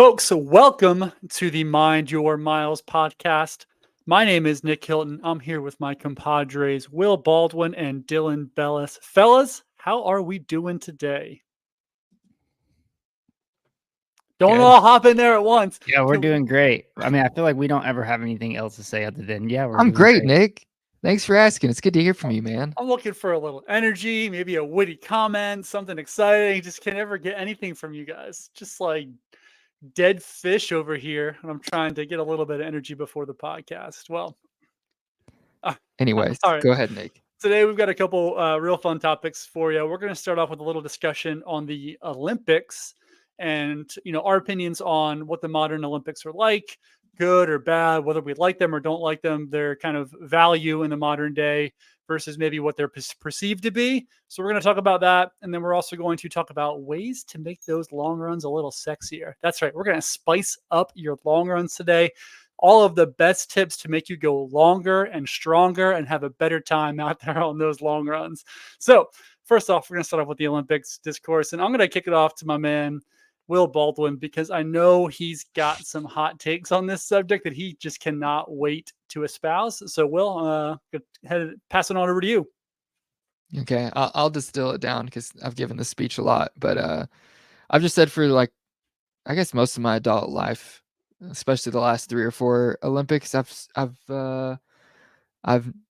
Folks, welcome to the Mind Your Miles podcast. My name is Nick Hilton. I'm here with my compadres, Will Baldwin and Dylan Bellis. Fellas, how are we doing today? Don't Good. all hop in there at once. Yeah, we're Can- doing great. I mean, I feel like we don't ever have anything else to say other than, yeah, we're I'm doing great, great. Nick. Thanks for asking. It's good to hear from you, man. I'm looking for a little energy, maybe a witty comment, something exciting. Just can never get anything from you guys. Just like dead fish over here. And I'm trying to get a little bit of energy before the podcast. Well, uh, Anyways, all right. go ahead, Nick. Today we've got a couple real fun topics for you. We're going to start off with a little discussion on the Olympics and our opinions on what the modern Olympics are like, good or bad, whether we like them or don't like them, their kind of value in the modern day versus maybe what they're perceived to be. So we're going to talk about that, and then we're also going to talk about ways to make those long runs a little sexier. That's right. We're going to spice up your long runs today, all of the best tips to make you go longer and stronger and have a better time out there on those long runs. So, first off, we're going to start off with the Olympics discourse, and I'm going to kick it off to my man, Will Baldwin, because I know he's got some hot takes on this subject that he just cannot wait to espouse. So, Will, go ahead, pass it on over to you. Okay, I'll distill it down because I've given this speech a lot, but I've just said for I guess most of my adult life, especially the last 3 or 4 Olympics, I've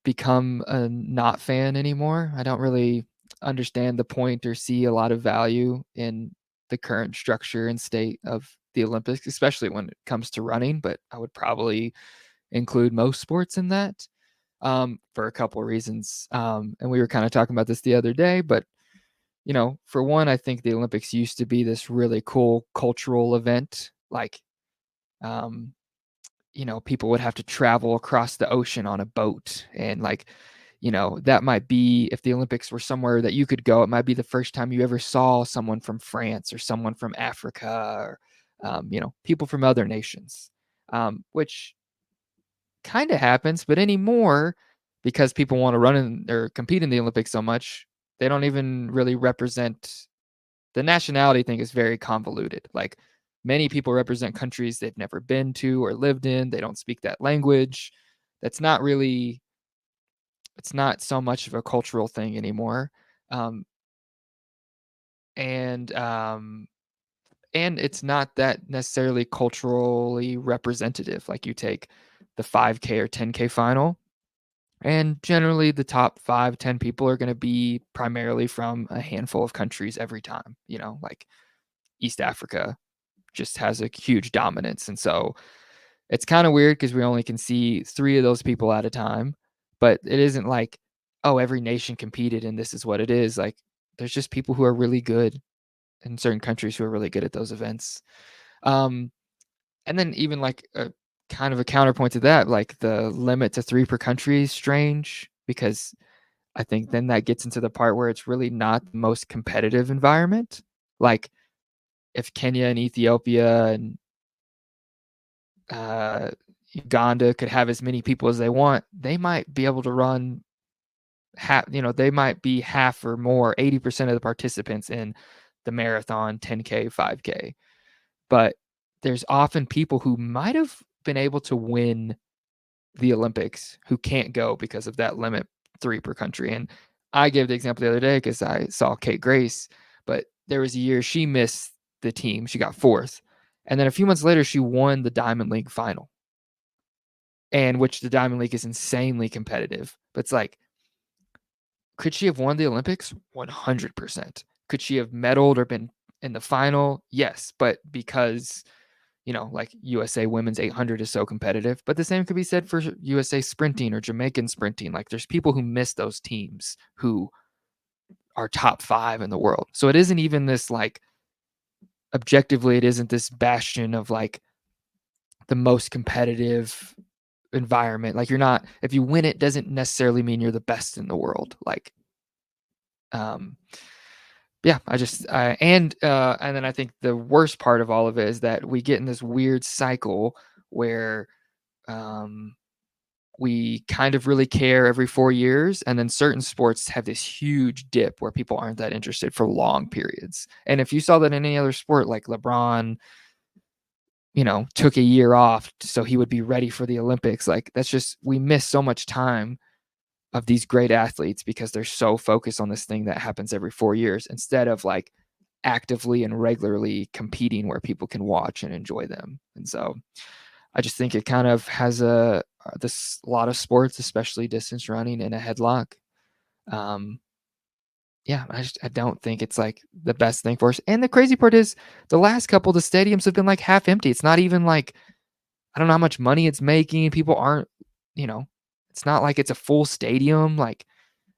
become a not fan anymore. I don't really understand the point or see a lot of value in the current structure and state of the Olympics, especially when it comes to running. But I would probably include most sports in that. For a couple of reasons. And we were kind of talking about this the other day, but for one, I think the Olympics used to be this really cool cultural event. Um, people would have to travel across the ocean on a boat, and that might be, if the Olympics were somewhere that you could go, it might be the first time you ever saw someone from France or someone from Africa or people from other nations, which kind of happens, but anymore, because people want to run in or compete in the Olympics so much, they don't even really represent. The nationality thing is very convoluted. Like, many people represent countries they've never been to or lived in. They don't speak that language. That's not really, it's not so much of a cultural thing anymore. Um, and and it's not that necessarily culturally representative. Like, you take the 5K or 10K final, and generally the top 5, 10 people are going to be primarily from a handful of countries every time. Like East Africa just has a huge dominance. And so it's kind of weird because we only can see 3 of those people at a time. But it isn't like, oh, every nation competed and this is what it is. Like, there's just people who are really good in certain countries who are really good at those events. Um, and then even like a kind of a counterpoint to that, like the limit to 3 per country is strange, because I think then that gets into the part where it's really not the most competitive environment. Like, if Kenya and Ethiopia and uh, Uganda could have as many people as they want, they might be able to run half, they might be half or more, 80% of the participants in the marathon, 10K, 5K. But there's often people who might have been able to win the Olympics who can't go because of that limit 3 per country. And I gave the example the other day because I saw Kate Grace, but there was a year she missed the team. She got 4th. And then a few months later, she won the Diamond League final, and which the Diamond League is insanely competitive. But it's like, could she have won the Olympics? 100%. Could she have medaled or been in the final? Yes. But because like USA women's 800 is so competitive, but the same could be said for USA sprinting or Jamaican sprinting. Like, there's people who miss those teams who are top 5 in the world. So it isn't even this, like, objectively, it isn't this bastion of like the most competitive environment. Like, you're not, if you win it, doesn't necessarily mean you're the best in the world. Like, um, yeah, and then I think the worst part of all of it is that we get in this weird cycle where um, we kind of really care every 4 years, and then certain sports have this huge dip where people aren't that interested for long periods. And if you saw that in any other sport, like LeBron, took a year off so he would be ready for the Olympics. Like that's just we miss so much time of these great athletes because they're so focused on this thing that happens every 4 years instead of like actively and regularly competing where people can watch and enjoy them. And so I just think it kind of has a lot of sports, especially distance running, in a headlock. Yeah, I don't think it's like the best thing for us. And the crazy part is the last couple, the stadiums have been like half empty. It's not even like I don't know how much money it's making. People aren't, it's not like it's a full stadium. Like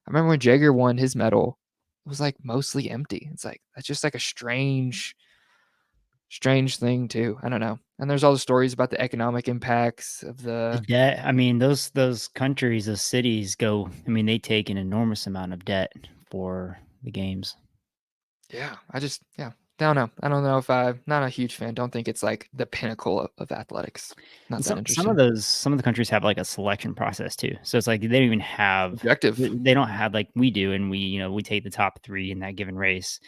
I remember when Jagger won his medal, it was like mostly empty. It's like that's just like a strange thing too. I don't know. And there's all the stories about the economic impacts of The the debt, I mean, those countries, those cities go, I mean, they take an enormous amount of debt for the games. yeah. I don't know. I don't know if I'm not a huge fan. Don't think it's like the pinnacle of athletics. Not And that some interesting. of the countries have like a selection process too. So it's like they don't even have Objective. they don't have like we do, and we take the top 3 in that given race.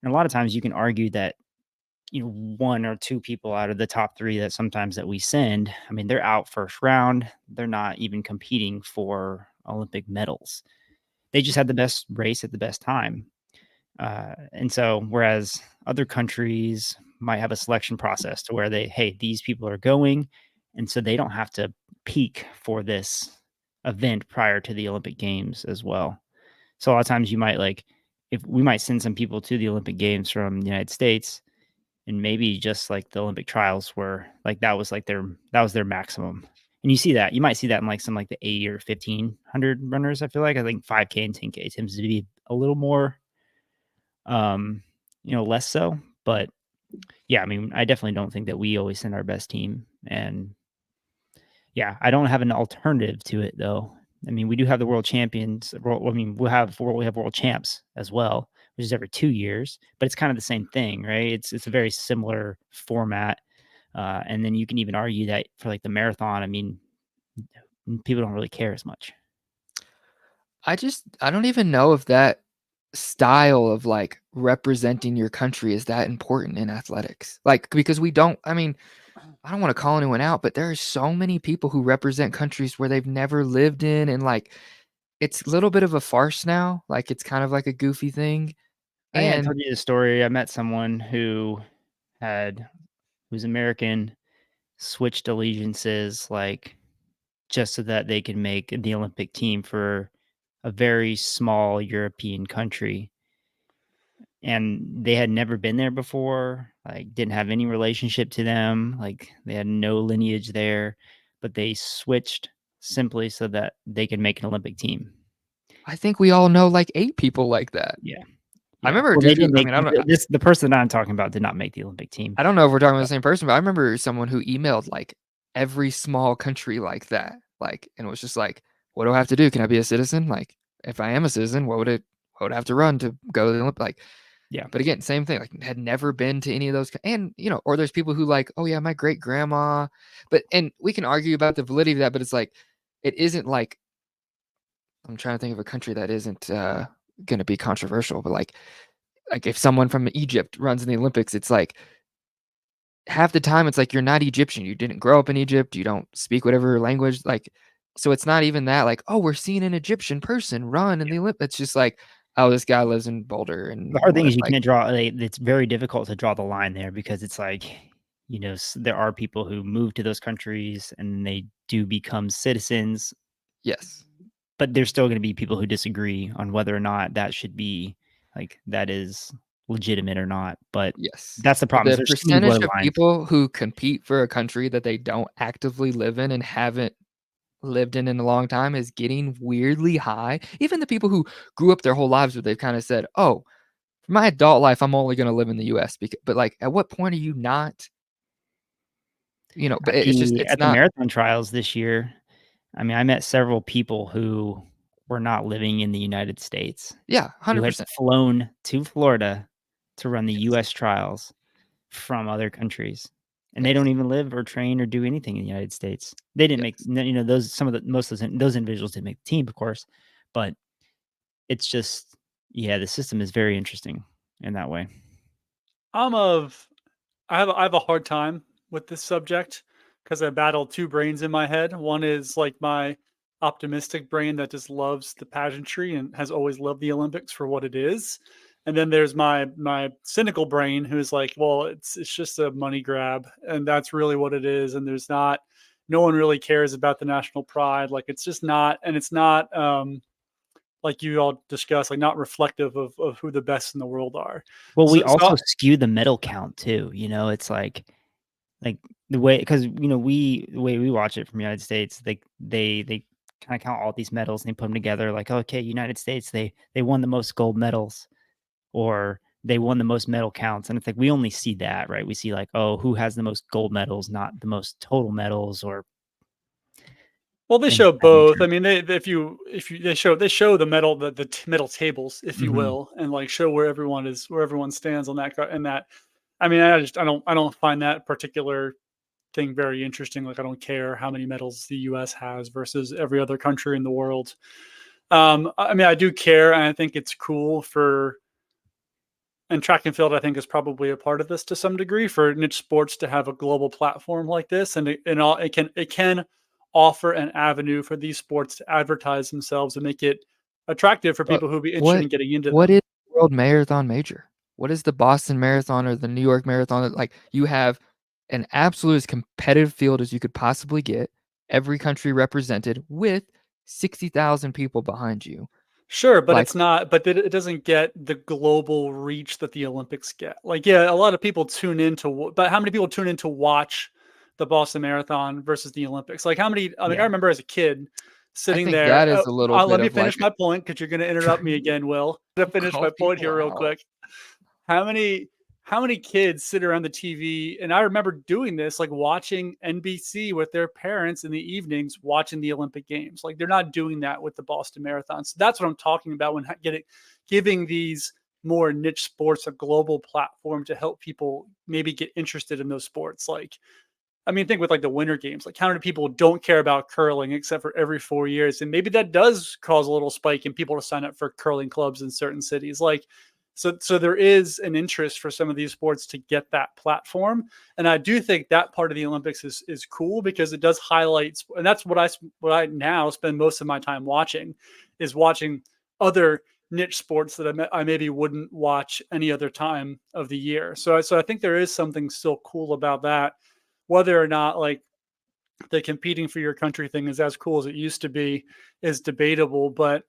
And a lot of times you can argue that one or two people out of the top 3 that sometimes that we send, I mean, they're out first round. They're not even competing for Olympic medals. They just had the best race at the best time. And so, whereas other countries might have a selection process to where hey, these people are going, and so they don't have to peak for this event prior to the Olympic Games as well. So a lot of times you might if we might send some people to the Olympic Games from the United States, and maybe just like the Olympic trials where like that was their maximum. And you might see that in like some like the 80 or 1500 runners. I think 5K and 10K tends to be a little more less so. But yeah, I mean, I definitely don't think that we always send our best team. And yeah, I don't have an alternative to it though. I mean, we do have the world champions. I mean, we have world champs as well, which is every 2 years, but it's kind of the same thing, right? It's a very similar format. And then you can even argue that for like the marathon, I mean, people don't really care as much. I don't even know if that style of like representing your country is that important in athletics. Like because we don't I mean, I don't want to call anyone out, but there are so many people who represent countries where they've never lived in and like it's a little bit of a farce now. Like it's kind of like a goofy thing. I think I And told you the story. I met someone who's American, switched allegiances, like just so that they could make the Olympic team for a very small European country. And they had never been there before, like didn't have any relationship to them, like they had no lineage there, but they switched simply so that they could make an Olympic team. I think we all know like 8 people like that. Yeah. I Yeah. remember a Well, they dude who didn't I make mean, I don't know the person that I'm talking about did not make the Olympic team. I don't know if we're talking about the same person, but I remember someone who emailed like every small country like that. Like, and it was just like, what do I have to do? Can I be a citizen? Like, if I am a citizen, what would I have to run to go to the Olympics? Like, Yeah. but again, same thing. Like, had never been to any of those, and or there's people who like, oh yeah, my great grandma. And we can argue about the validity of that, but it's like, it isn't like I'm trying to think of a country that isn't going to be controversial, but like if someone from Egypt runs in the Olympics, it's like half the time it's like you're not Egyptian. You didn't grow up in Egypt. You don't speak whatever language. Like, so it's not even that like, oh, we're seeing an Egyptian person run in the Olympics. It's just like, oh, this guy lives in Boulder The and hard thing what is you like can't draw it's very difficult to draw the line there because it's like, there are people who move to those countries and they do become citizens, yes. but there's still gonna be people who disagree on whether or not that should be that is legitimate or not, but Yes. that's the problem is The there's too many percentage blurred of lines. people who compete for a country that they don't actively live in and haven't lived in a long time is getting weirdly high. Even the people who grew up their whole lives where they've kind of said, "Oh, for my adult life, I'm only going to live in the US." But like, at what point are you not, but it's just, it's At the not, marathon trials this year, I mean, I met several people who were not living in the United States, yeah, who had 100%. flown to Florida to run the Yes. US trials from other countries, and they Yes. don't even live or train or do anything in the United States. They didn't make Yes. those some of the most of those individuals didn't make the team, of course, but it's just yeah, the system is very interesting in that way. I'm of I have a hard time with this subject because I battle two brains in my head. One is like my optimistic brain that just loves the pageantry and has always loved the Olympics for what it is. And then there's my cynical brain who's like, well, it's just a money grab, and that's really what it is. And there's not, no one really cares about the national pride. Like it's just not, and it's not like you all discussed, like not reflective of who the best in the world are. Well, we So also skew the medal count too. It's like the way, because the way we watch it from the United States, they kind of count all these medals and they put them together. Like, okay, United States, they won the most gold medals, or they won the most medal counts, and it's like we only see that, right? We see like, oh, who has the most gold medals, not the most total medals, or well, they things show of that both. nature. I mean, if you they show the medal medal tables, if you Mhm. will, and like show where everyone stands on that and that. I mean, I don't find that particular thing very interesting. Like I don't care how many medals the U.S. has versus every other country in the world. I mean, I do care, and I think it's cool for, and track and field I think is probably a part of this to some degree, for niche sports to have a global platform like this, and it can offer an avenue for these sports to advertise themselves and make it attractive for But people who'd be interested what in getting into what them. is World Marathon Major? What is the Boston Marathon or the New York Marathon? Like, you have an absolute as competitive field as you could possibly get, every country represented with 60,000 people behind you. Sure, but Like, it's not. But it doesn't get the global reach that the Olympics get. Like, yeah, a lot of people tune in to, but how many people tune in to watch the Boston Marathon versus the Olympics? Like, how many? I mean, I Yeah. remember as a kid I sitting think there. that is a little Let bit me of like finish my point because you're going to interrupt me again, Will. To finish call my point people here real out. quick. How many how many kids sit around the TV? And I remember doing this, like watching NBC with their parents in the evenings, watching the Olympic Games. Like they're not doing that with the Boston Marathon. So that's what I'm talking about when giving these more niche sports a global platform to help people maybe get interested in those sports. Like, I mean, think with like the Winter Games, like how many people don't care about curling except for every 4 years, and maybe that does cause a little spike in people to sign up for curling clubs in certain cities. Like, so there is an interest for some of these sports to get that platform, and I do think that part of the Olympics is cool because it does highlight, and that's what I now spend most of my time watching, is watching other niche sports that I maybe wouldn't watch any other time of the year. So I think there is something still cool about that, whether or not like the competing for your country thing is as cool as it used to be is debatable. But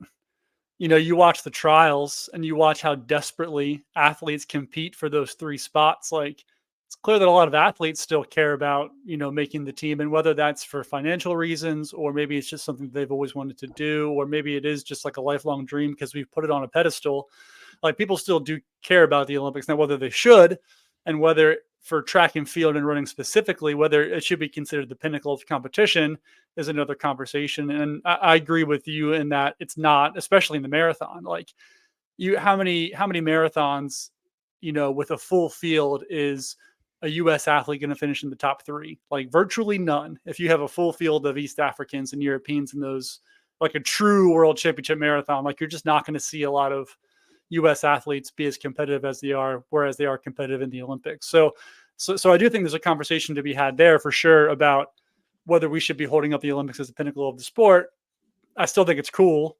you watch the trials and you watch how desperately athletes compete for those three spots. Like it's clear that a lot of athletes still care about making the team, and whether that's for financial reasons or maybe it's just something they've always wanted to do, or maybe it is just like a lifelong dream because we've put it on a pedestal. Like people still do care about the Olympics. Now whether they should, and whether for track and field and running specifically, whether it should be considered the pinnacle of competition is another conversation. And I agree with you in that it's not, especially in the marathon. Like how many marathons, with a full field is a US athlete going to finish in the top three? Like virtually none. If you have a full field of East Africans and Europeans in those, like a true world championship marathon, like you're just not going to see a lot of US athletes be as competitive as they are, whereas they are competitive in the Olympics. So I do think there's a conversation to be had there for sure about whether we should be holding up the Olympics as the pinnacle of the sport. I still think it's cool,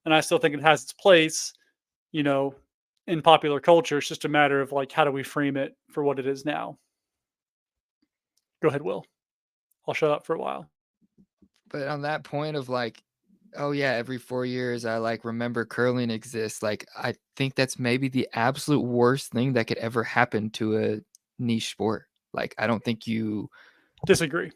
and I still think it has its place, you know, in popular culture. It's just a matter of like how do we frame it for what it is now. Go ahead, Will. I'll shut up for a while. But on that point of like, oh yeah, every 4 years I like remember curling exists. Like, I think that's maybe the absolute worst thing that could ever happen to a niche sport. Like, I don't think Disagree.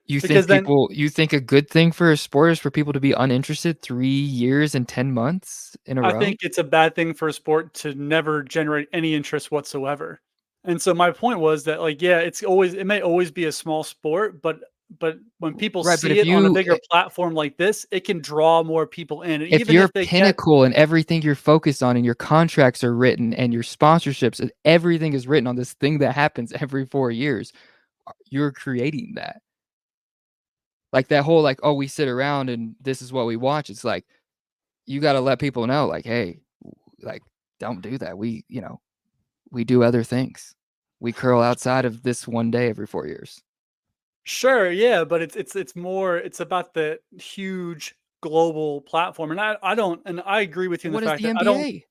you Because think then you think a good thing for a sport is for people to be uninterested 3 years and 10 months in a I row? think it's a bad thing for a sport to never generate any interest whatsoever. And so my point was that like, yeah, it may always be a small sport, but when people Right, but see it on a bigger platform like this, it can draw more people in. And if even you're if they get pinnacle and everything you're focused on and your contracts are written and your sponsorships and everything is written on this thing that happens every 4 years, you're creating that. Like that whole like, oh, we sit around and this is what we watch. It's like you got to let people know, like, hey, like, don't do that. We do other things. we curl outside of this one day every 4 years. Sure, yeah, but it's more it's about the huge global platform, and I don't and I agree with you in the What is fact the that I don't NBA?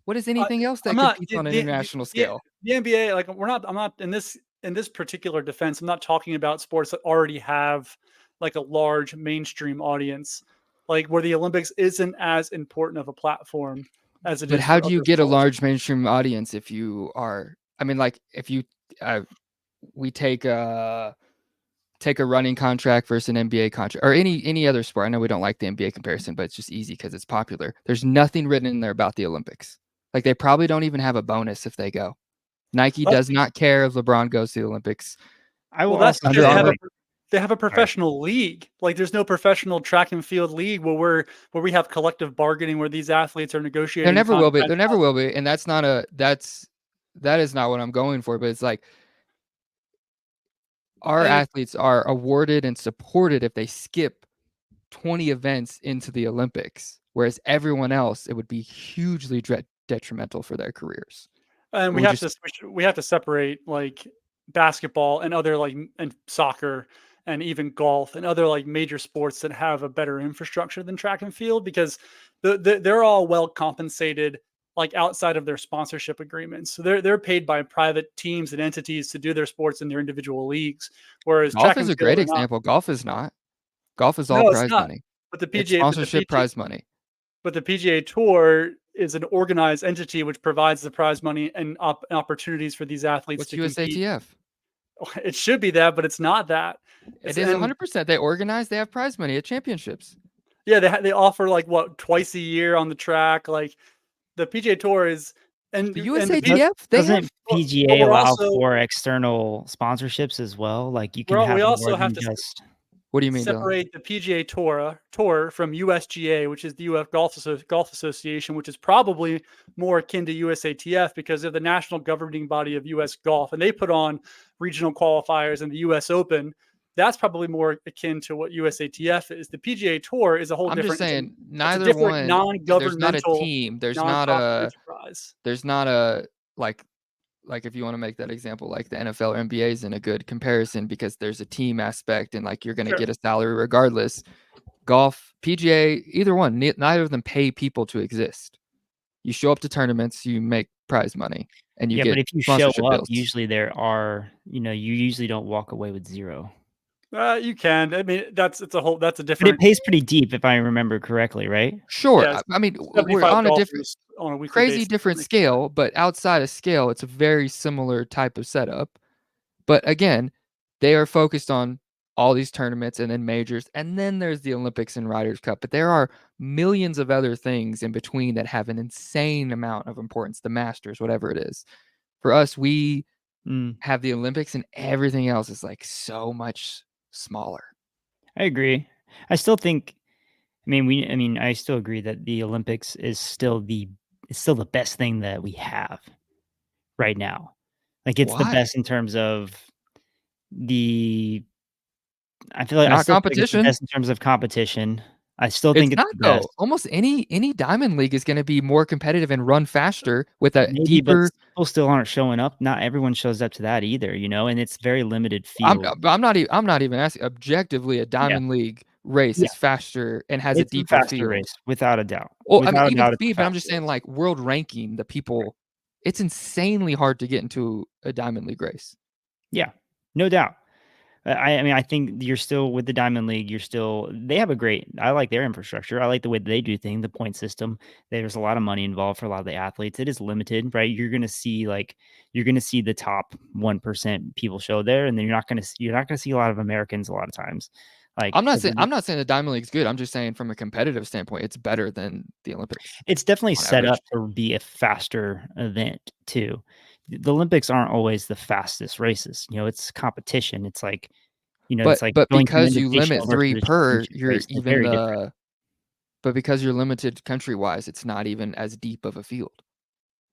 What is I anything else I'm that not competes on an international the scale? the NBA, like, I'm not in this particular defense, I'm not talking about sports that already have, like, a large mainstream audience, like, where the Olympics isn't as important of a platform as it But is how for do you other get a sports. large mainstream audience if you are I mean, like, if you uh, we take a running contract versus an NBA contract or any other sport. I know we don't like the NBA comparison, but it's just easy because it's popular. There's nothing written in there about the Olympics. Like they probably don't even have a bonus if they go. Nike That's does not care if LeBron goes to the Olympics. I will Well, that's also because Under say, Armour, like, they have a sorry. professional league. Like, there's no professional track and field league where we have collective bargaining where these athletes are there negotiating never will be. contracts There never out. will be, and that is not what I'm going for. But it's like our I athletes are awarded and supported if they skip 20 events into the Olympics, whereas everyone else it would be hugely detrimental for their careers. and It would just we have to separate, like, basketball and other, like, and soccer and even golf and other, like, major sports that have a better infrastructure than track and field because they're all well compensated, like, outside of their sponsorship agreements. So they're paid by private teams and entities to do their sports in their individual leagues, whereas golf track is and a field great are not. example. Golf is not. Golf is all No, it's prize not. money. But the It's PGA but the sponsorship PG prize money. but the PGA Tour is an organized entity which provides the prize money and opportunities for these athletes What's to compete. USATF? It should be that, but it's not that. It It's is and 100%. They organize, they have prize money at championships. Yeah, they offer, like, what, twice a year on the track, like, the PGA Tour is The and the P USATF, they have Doesn't but PGA allow for external sponsorships as well? Like, you can we have more also have than to just what do you mean, Dylan? separate the PGA Tour from USGA, which is the US Golf Association, which is probably more akin to USATF because they're the national governing body of US golf, and they put on regional qualifiers in the US Open. That's probably more akin to what USATF is. The PGA Tour is a whole I'm just different. saying It's a neither different one there's not a non-governmental team, nonprofit enterprise. there's not a like if you want to make that example, like the NFL or NBA isn't a good comparison because there's a team aspect and like you're going to Sure. get a salary regardless. Golf, PGA, either one, neither of them pay people to exist. You show up to tournaments, you make prize money, and you yeah, but get if you show sponsorship up, deals. usually there are, you usually don't walk away with 0. You can. I mean, that's a But it different pays pretty deep if I remember correctly, right? Sure, yeah, I mean we're 75 on a different, golfers on a weekly crazy basis different makes that. scale, but outside of scale, it's a very similar type of setup. But again, they are focused on all these tournaments and then majors, and then there's the Olympics and Ryder Cup. But there are millions of other things in between that have an insane amount of importance. The Masters, whatever it is. For us, we Mm, have the Olympics, and everything else is like so much smaller. I agree. I still think I mean, I still agree that the Olympics is still the best thing that we have right now. Like, it's the Why? best in terms of the I Not still feel like it's the competition. best in terms of competition. I still It's think it's not the though. best. Almost any diamond league is going to be more competitive and run faster with a Maybe, but deeper. people still aren't showing up. Not everyone shows up to that either, and it's very limited I'm field. I'm not even asking. Objectively, a Yeah, diamond league race yeah, is faster and has a it's a deeper faster field. race without a doubt. Well, I mean, Without a even doubt, it's a speed, but I'm just faster saying, race. like world ranking, the people, it's insanely hard to get into a diamond league race. Yeah, no doubt. I mean, I think you're still with the Diamond League. They have a great. I like their infrastructure. I like the way they do things. The point system. There's a lot of money involved for a lot of the athletes. It is limited, right? You're gonna see the top 1% people show there, and then you're not gonna see a lot of Americans a lot of times. Like, I'm not 'cause saying I'm not saying the diamond league's good. I'm just saying from a competitive standpoint, it's better than the Olympics it's definitely on set average. up to be a faster event too. The Olympics aren't always the fastest races. It's competition. It's like But going from because you limit invitational versus three a per, championship you're race. They're even very different. the. But because you're limited country wise, it's not even as deep of a field.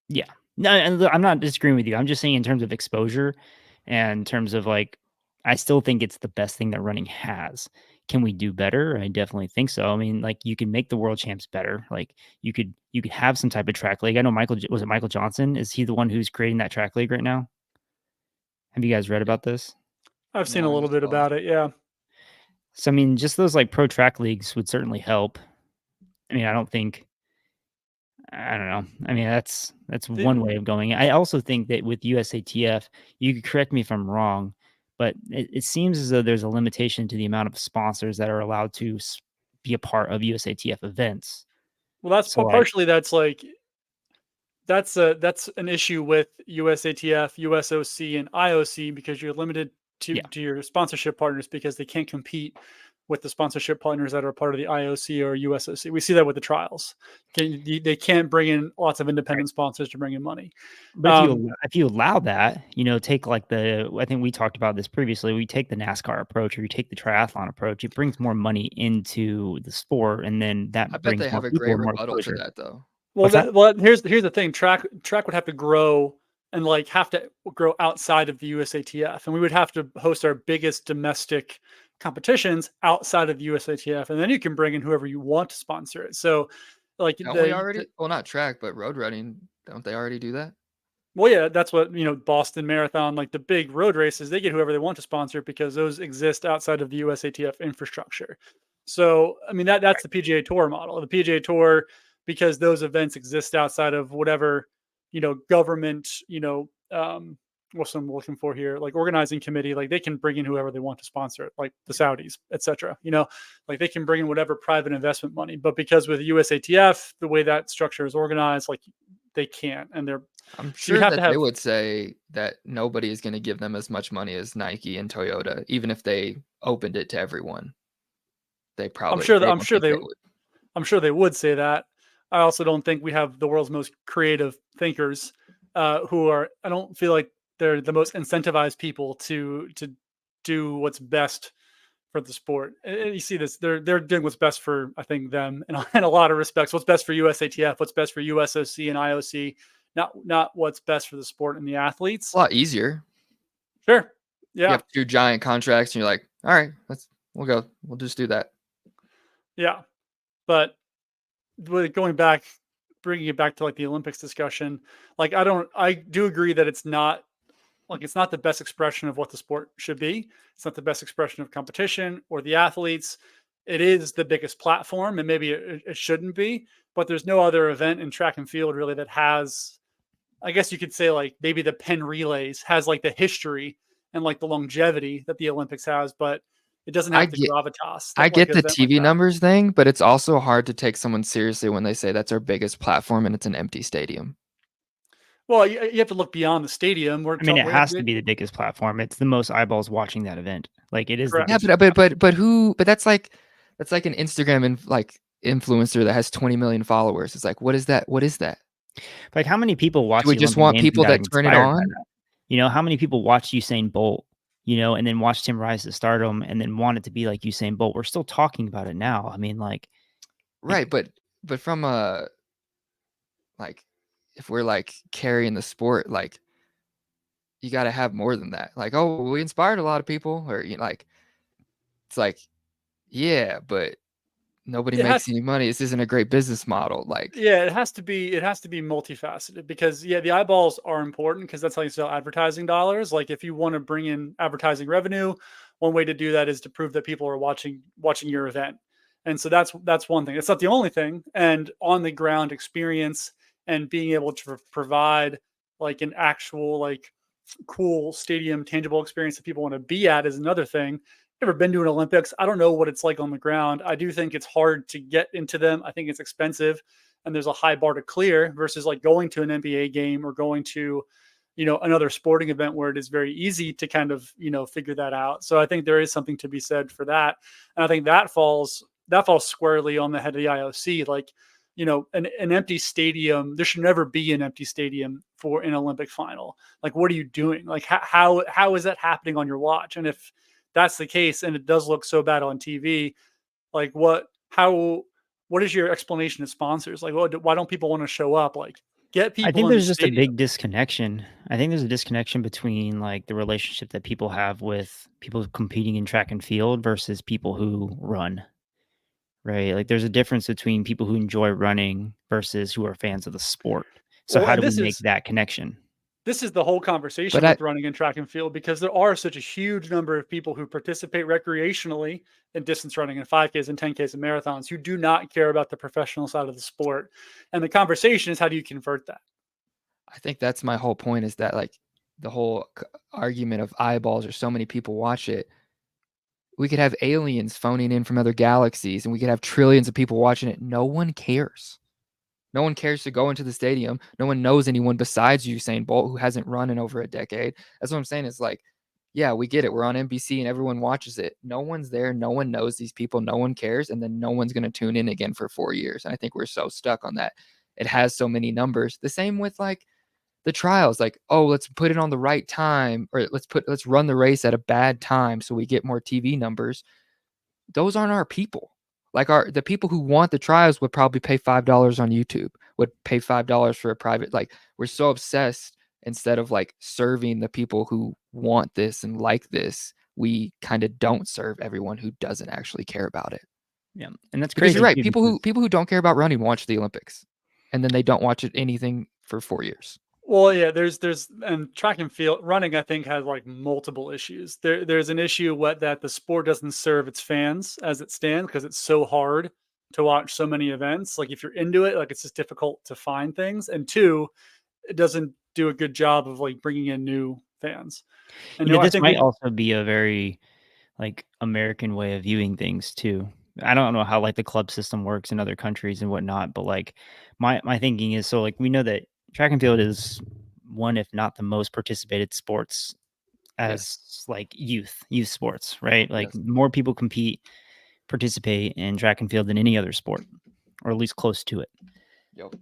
Yeah. No, and I'm not disagreeing with you. I'm just saying in terms of exposure and in terms of like, I still think it's the best thing that running has. Can we do better? I definitely think so. I mean, like, you can make the world champs better. Like, you could have some type of track league. I know was it Michael Johnson? Is he the one who's creating that track league right now? Have you guys read about this? I've seen No, a I little just bit saw it. about it. Yeah. So I mean, just those like pro track leagues would certainly help. I mean, I don't think I don't know. I mean, that's one The- way of going. I also think that with USATF, you could correct me if I'm wrong, but it seems as though there's a limitation to the amount of sponsors that are allowed to be a part of USATF events. well, that's So like, partially that's like that's an issue with USATF, USOC, and IOC because you're limited yeah, to your sponsorship partners because they can't compete with the sponsorship partners that are part of the IOC or USOC. We see that with the trials. They can't bring in lots of right. independent sponsors to bring in money. But Um, if you allow that, take like I think we talked about this previously. We take the NASCAR approach, or you take the triathlon approach. It brings more money into the sport, and then I that bet brings they more have a people great and more rebuttal to exposure. that though. What's that? here's the thing. Track would have to grow and like have to grow outside of the USATF, and we would have to host our biggest domestic competitions outside of the USATF, and then you can bring in whoever you want to sponsor it. So, like Don't we already? Well, not track, but road running. Don't they already do that? well, yeah, that's what Boston Marathon, like the big road races, they get whoever they want to sponsor because those exist outside of the USATF infrastructure. So, I mean that's the PGA Tour model. The PGA Tour, because those events exist outside of whatever government, what's I'm looking for here, like organizing committee, like they can bring in whoever they want to sponsor it, like the Saudis, etc. Like they can bring in whatever private investment money, but because with USATF, the way that structure is organized, like they can't, and they're I'm so you sure have to that they have. would say that nobody is going to give them as much money as Nike and Toyota, even if they opened it to everyone. They I'm probably sure that they don't think they would. I'm sure they would say that. I also don't think we have the world's most creative thinkers who are. I don't feel like they're the most incentivized people to do what's best for the sport. You see this; they're doing what's best for I think them in a lot of respects. What's best for USATF, what's best for USOC and IOC, not what's best for the sport and the It's athletes. a lot easier. Sure, You yeah, have 2 giant contracts, and you're like, all right, we'll go. We'll just do that. yeah, but going back, bringing it back to like the Olympics discussion, like I do agree that it's not the best expression of what the sport should be. It's not the best expression of competition or the athletes. It is the biggest platform, and maybe it shouldn't be. But there's no other event in track and field really that has, I guess you could say, like maybe the Penn relays has like the history and like the longevity that the Olympics has, but it doesn't I have the get gravitas I that like get an the event like TV that. numbers thing, but it's also hard to take someone seriously when they say that's our biggest platform and it's an empty stadium. Well, you have to look beyond the stadium. I mean, it has to be the biggest platform. It's the most eyeballs watching that event. Like it is the correct. Yeah, biggest. but who? But that's like an Instagram and like influencer that has 20 million followers. It's like, what is that? What is that? Like how many people watch Do we the just Olympic want Games and people got that turn it inspired by on? that? How many people watched Usain Bolt, and then watched him rise to stardom and then wanted to be like Usain Bolt? We're still talking about it now. I mean, like Right, but from a like if we're like carrying the sport, like you got to have more than that. Like, oh, we inspired a lot of people, or like it's like, yeah, but nobody It has makes any money. This isn't a great business model. Like, Yeah, it has to be multifaceted because yeah, the eyeballs are important because that's how you sell advertising dollars. Like if you want to bring in advertising revenue, one way to do that is to prove that people are watching your event. And so that's one thing. It's not the only thing. And on the ground experience and being able to provide like an actual like cool stadium tangible experience that people want to be at is another thing. Never been to an Olympics. I don't know what it's like on the ground. I do think it's hard to get into them. I think it's expensive and there's a high bar to clear versus like going to an NBA game or going to, another sporting event where it is very easy to kind of, figure that out. So I think there is something to be said for that. And I think that falls squarely on the head of the IOC. Like, an empty stadium, there should never be an empty stadium for an Olympic final. Like, what are you doing? Like, how is that happening on your watch? And if that's the case, and it does look so bad on TV, like what is your explanation to sponsors? Like, why don't people want to show up? Like, get I people think in the there's just a stadium. big disconnection. I think there's a disconnection between like the relationship that people have with people competing in track and field versus people who run. Right? Like there's a difference between people who enjoy running versus who are fans of the sport. So Well, how and do we this make is that connection? this is the whole conversation But with running and track and field, because there are such a huge number of people who participate recreationally in distance running and 5Ks and 10Ks and marathons who do not care about the professional side of the sport. And the conversation is, how do you convert that? I think that's my whole point, is that like the whole argument of eyeballs, or so many people watch it. We could have aliens phoning in from other galaxies, and we could have trillions of people watching it. No one cares. No one cares to go into the stadium. No one knows anyone besides Usain Bolt, who hasn't run in over a decade. That's what I'm saying. It's like, yeah, we get it. We're on NBC and everyone watches it. No one's there. No one knows these people. No one cares. And then no one's going to tune in again for 4 years. And I think we're so stuck on that. It has so many numbers. The same with like the trials. Like, oh, let's put it on the right time, or let's run the race at a bad time so we get more TV numbers. Those aren't our people. Like the people who want the trials would probably pay $5 on YouTube, would pay $5 for a private. Like, we're so obsessed, instead of like serving the people who want this and like this, we kind of don't serve everyone who doesn't actually care about it. Yeah, and that's Because crazy. you're right. too, People because- who don't care about running watch the Olympics, and then they don't watch it anything for 4 years. Well, yeah, there's and track and field running, I think, has like multiple issues. There's an issue that the sport doesn't serve its fans as it stands, because it's so hard to watch so many events. Like, if you're into it, like, it's just difficult to find things. And two, it doesn't do a good job of like bringing in new fans. And You know, I this think might also be a very like American way of viewing things too. I don't know how like the club system works in other countries and whatnot, but like my thinking is, so like we know that track and field is one, if not the most participated sports as like youth sports, right? Like Yes. more people participate in track and field than any other sport, or at least close to it. Yep.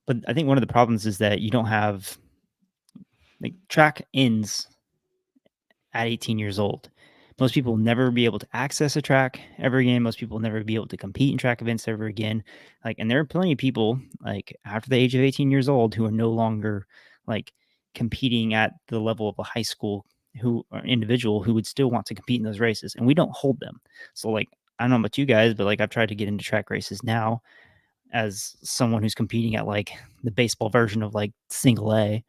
But I think one of the problems is that you don't have, like, track ends at 18 years old. Most people will never be able to access a track ever again. Most people will never be able to compete in track events ever again. Like, and there are plenty of people like after the age of 18 years old who are no longer like competing at the level of a high school who or individual who would still want to compete in those races, and we don't hold them. So like, I don't know about you guys, but like I've tried to get into track races now as someone who's competing at like the baseball version of like single A,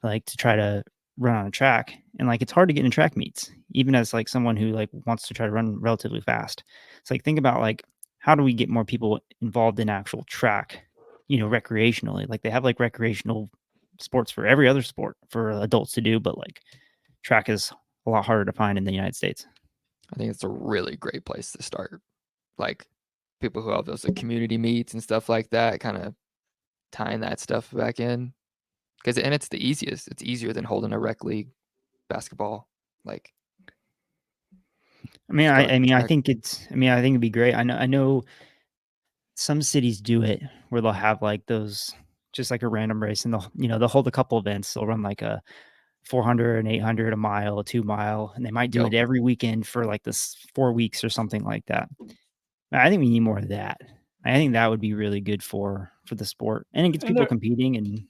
like to try to run on a track. And like it's hard to get in track meets, even as like someone who like wants to try to run relatively fast. It's like, think about like, how do we get more people involved in actual track, recreationally? Like, they have like recreational sports for every other sport for adults to do, but like track is a lot harder to find in the United States. I think it's a really great place to start. Like, people who have those like, community meets and stuff like that, kind of tying that stuff back in. And it's the easiest. It's easier than holding a rec league basketball. Like, I mean, start I track. think I think it'd be great. I know some cities do it where they'll have like those, just like a random race, and they'll hold a couple events. They'll run like a 400 and 800, a mile, a 2 mile, and they might do Yep. it every weekend for like this 4 weeks or something like that. I think we need more of that. I think that would be really good for the sport, and it gets and people competing. And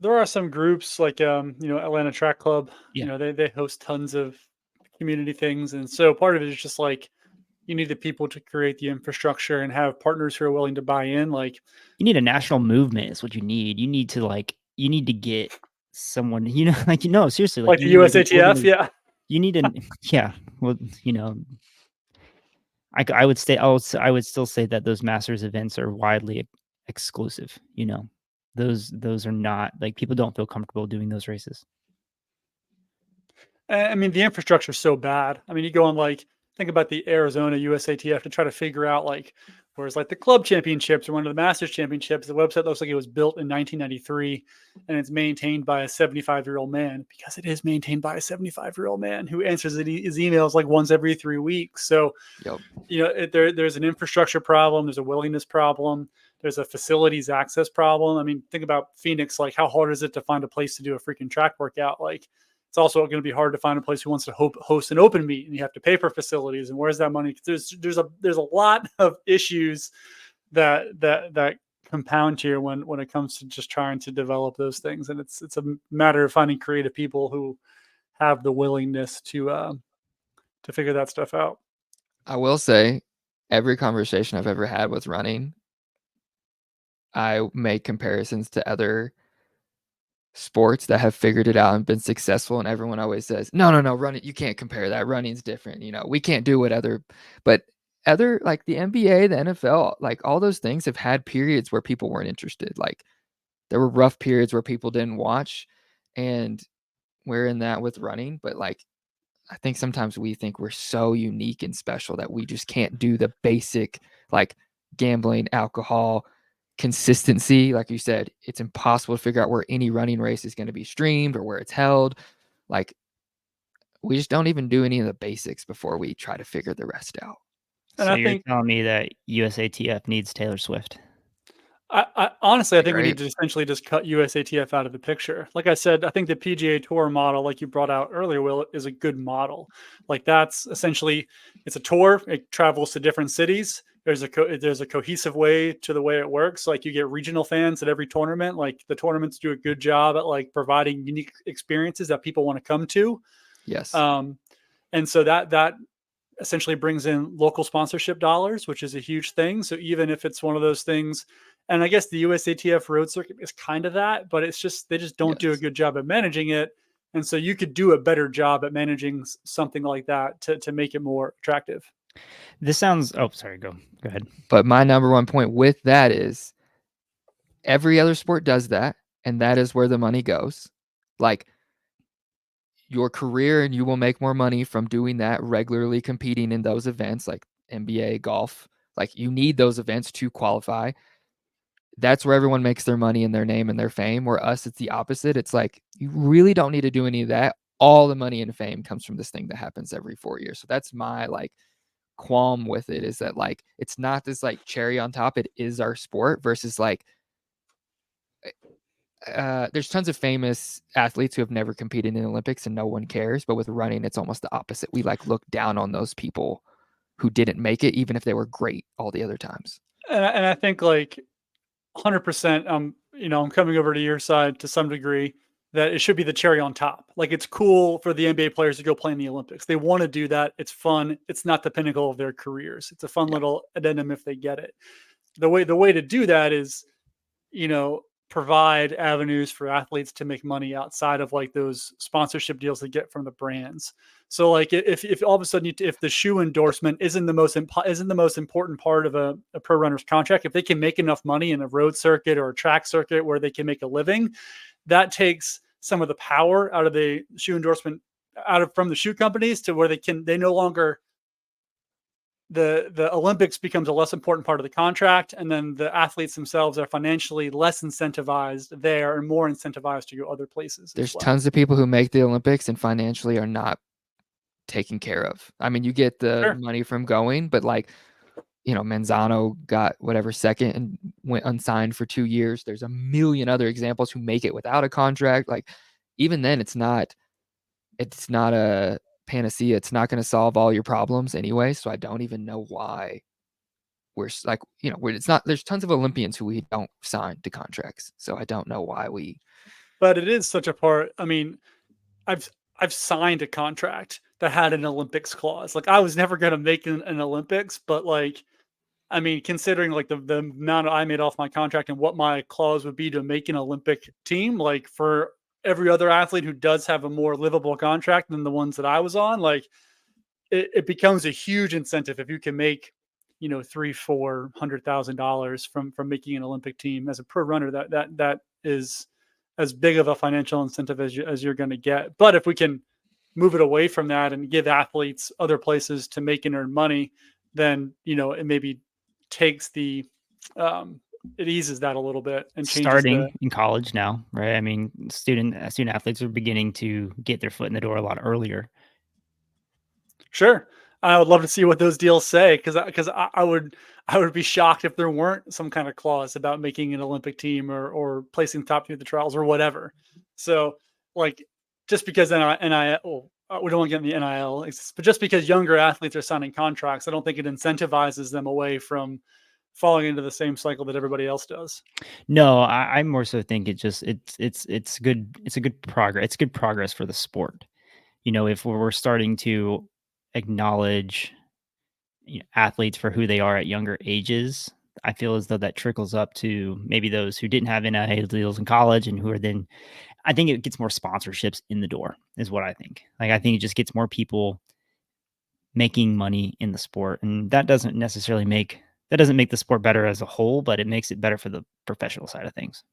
there are some groups like Atlanta Track Club. Yeah. They host tons of community things, and so part of it is just like, you need the people to create the infrastructure and have partners who are willing to buy in. Like, you need a national movement is what you need. You need to get someone, like, seriously, like the you need like an USATF, yeah. you need an yeah, well, I would say I would still say that those masters events are widely exclusive. Those are not, like, people don't feel comfortable doing those races. I mean, the infrastructure is so bad. I mean, you go on, like, think about the Arizona USATF to try to figure out, like, whereas like the club championships or one of the masters championships, the website looks like it was built in 1993 and it's maintained by a 75-year-old man, because it is maintained by a 75-year-old man who answers his emails like once every 3 weeks. So, Yep. There's an infrastructure problem. There's a willingness problem. There's a facilities access problem. I mean, think about Phoenix. Like, how hard is it to find a place to do a freaking track workout? Like, it's also going to be hard to find a place who wants to host an open meet, and you have to pay for facilities. And where's that money? There's a lot of issues that compound here when it comes to just trying to develop those things. And it's a matter of finding creative people who have the willingness to figure that stuff out. I will say, every conversation I've ever had with running, I make comparisons to other sports that have figured it out and been successful, and everyone always says, no, running, you can't compare that. Running's different. We can't do what but other like the NBA, the NFL, like all those things have had periods where people weren't interested. Like there were rough periods where people didn't watch, and we're in that with running. But like, I think sometimes we think we're so unique and special that we just can't do the basic, like gambling, alcohol, consistency. Like you said, it's impossible to figure out where any running race is going to be streamed or where it's held. Like we just don't even do any of the basics before we try to figure the rest out. And So I you're think telling me that USATF needs Taylor Swift? I honestly, I think we Right. need to essentially just cut USATF out of the picture. Like I said, I think the PGA Tour model, like you brought out earlier, Will, is a good model. Like that's essentially it's a tour. It travels to different cities. There's a cohesive way to the way it works. Like you get regional fans at every tournament. Like the tournaments do a good job at like providing unique experiences that people want to come to. Yes. And so that essentially brings in local sponsorship dollars, which is a huge thing. So even if it's one of those things, and I guess the USATF road circuit is kind of that, but it's just they just don't do a Yes. good job at managing it. And so you could do a better job at managing something like that to make it more attractive. This sounds. Oh, sorry. Go ahead. But my number one point with that is every other sport does that, and that is where the money goes. Like your career, and you will make more money from doing that, regularly competing in those events like NBA, golf. Like you need those events to qualify. That's where everyone makes their money and their name and their fame. Where us, it's the opposite. It's like you really don't need to do any of that. All the money and fame comes from this thing that happens every 4 years. So that's my like qualm with it, is that like it's not this like cherry on top. It is our sport versus like there's tons of famous athletes who have never competed in the Olympics and no one cares. But with running, it's almost the opposite. We like look down on those people who didn't make it, even if they were great all the other times. And I think like 100%, I'm coming over to your side to some degree that it should be the cherry on top. Like it's cool for the NBA players to go play in the Olympics. They want to do that. It's fun. It's not the pinnacle of their careers. It's a fun Yeah. little addendum if they get it. The way to do that is, provide avenues for athletes to make money outside of like those sponsorship deals they get from the brands. So like if all of a sudden if the shoe endorsement isn't the most important part of a pro runner's contract, if they can make enough money in a road circuit or a track circuit where they can make a living, that takes some of the power out of the shoe endorsement from the shoe companies to where they no longer the Olympics becomes a less important part of the contract, and then the athletes themselves are financially less incentivized there and more incentivized to go other places. There's tons of people who make the Olympics and financially are not taken care of. I mean, you get the Sure. money from going, but like, Manzano got whatever second and went unsigned for 2 years. There's a million other examples who make it without a contract. Like, even then, it's not a panacea. It's not going to solve all your problems anyway. So I don't even know why we're like, it's not. There's tons of Olympians who we don't sign to contracts. So I don't know why we. But it is such a part. I mean, I've I've signed a contract that had an Olympics clause. Like I was never going to make an Olympics, but like I mean, considering like the amount I made off my contract and what my clause would be to make an Olympic team, like for every other athlete who does have a more livable contract than the ones that I was on, like it becomes a huge incentive if you can make, $300,000-400,000 from making an Olympic team as a pro runner. That is as big of a financial incentive as you're going to get. But if we can move it away from that and give athletes other places to make and earn money, then it maybe takes it eases that a little bit and changes Starting in college now, right? I mean, student athletes are beginning to get their foot in the door a lot earlier. Sure. I would love to see what those deals say because I would be shocked if there weren't some kind of clause about making an Olympic team or placing top through the trials or whatever. So like just because NIL, we don't want to get in the NIL, but just because younger athletes are signing contracts, I don't think it incentivizes them away from falling into the same cycle that everybody else does. No, I more so think it's good. It's a good progress. It's good progress for the sport. If we're starting to acknowledge athletes for who they are at younger ages, I feel as though that trickles up to maybe those who didn't have NIL deals in college and who are then I think it gets more sponsorships in the door is what I think. Like, I think it just gets more people making money in the sport. And that doesn't make the sport better as a whole, but it makes it better for the professional side of things.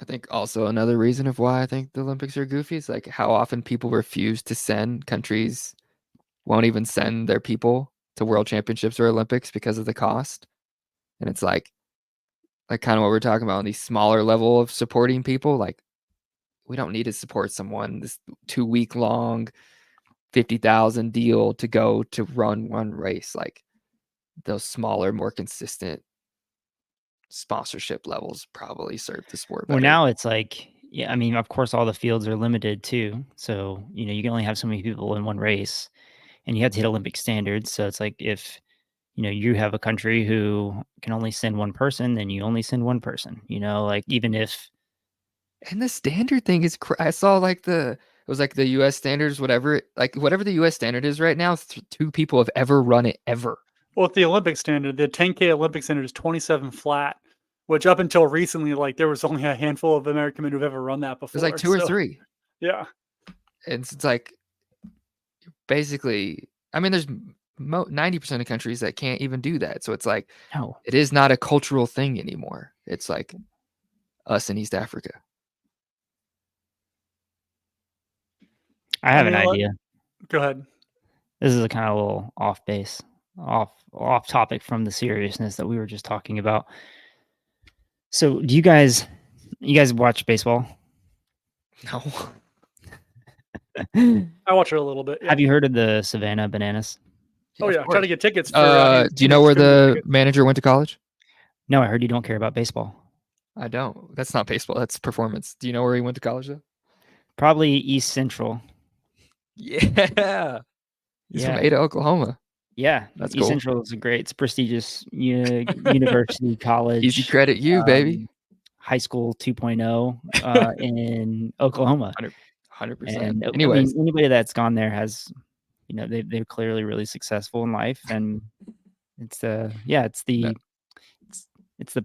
I think also another reason of why I think the Olympics are goofy is like how often people refuse to send countries won't even send their people to world championships or Olympics because of the cost. And it's like kind of what we're talking about on these smaller level of supporting people. Like, we don't need to support someone this 2-week long 50,000 deal to go to run one race. Like, those smaller, more consistent sponsorship levels probably serve the sport better. Well, now it's like, yeah, I mean, of course, all the fields are limited too. So, you can only have so many people in one race, and you have to hit Olympic standards. So it's like if, you have a country who can only send one person, then you only send one person, like even if. And the standard thing is, I saw like it was like the U.S. standards, whatever the U.S. standard is right now, 2 people have ever run it ever. Well, with the Olympic standard, the 10K Olympic standard is 27 flat, which up until recently, like there was only a handful of American men who've ever run that before. There's like 2 or 3. Yeah. And it's like, basically, I mean, there's 90% of countries that can't even do that. So it's like, No. it is not a cultural thing anymore. It's like us in East Africa. I have an idea. Go ahead. This is a kind of little off topic from the seriousness that we were just talking about. So, do you guys watch baseball? No. I watch it a little bit. Yeah. Have you heard of the Savannah Bananas? Oh yeah, trying to get tickets. For, do you know where the manager went to college? No, I heard you don't care about baseball. I don't. That's not baseball. That's performance. Do you know where he went to college though? Probably East Central. Yeah. He's from Ada, Oklahoma. Yeah, that's East cool. Central is a great, it's prestigious university, college. Easy credit you, baby. High school 2.0 in Oklahoma. 100%. And anyways, I mean, anybody that's gone there has, they're clearly really successful in life, and it's the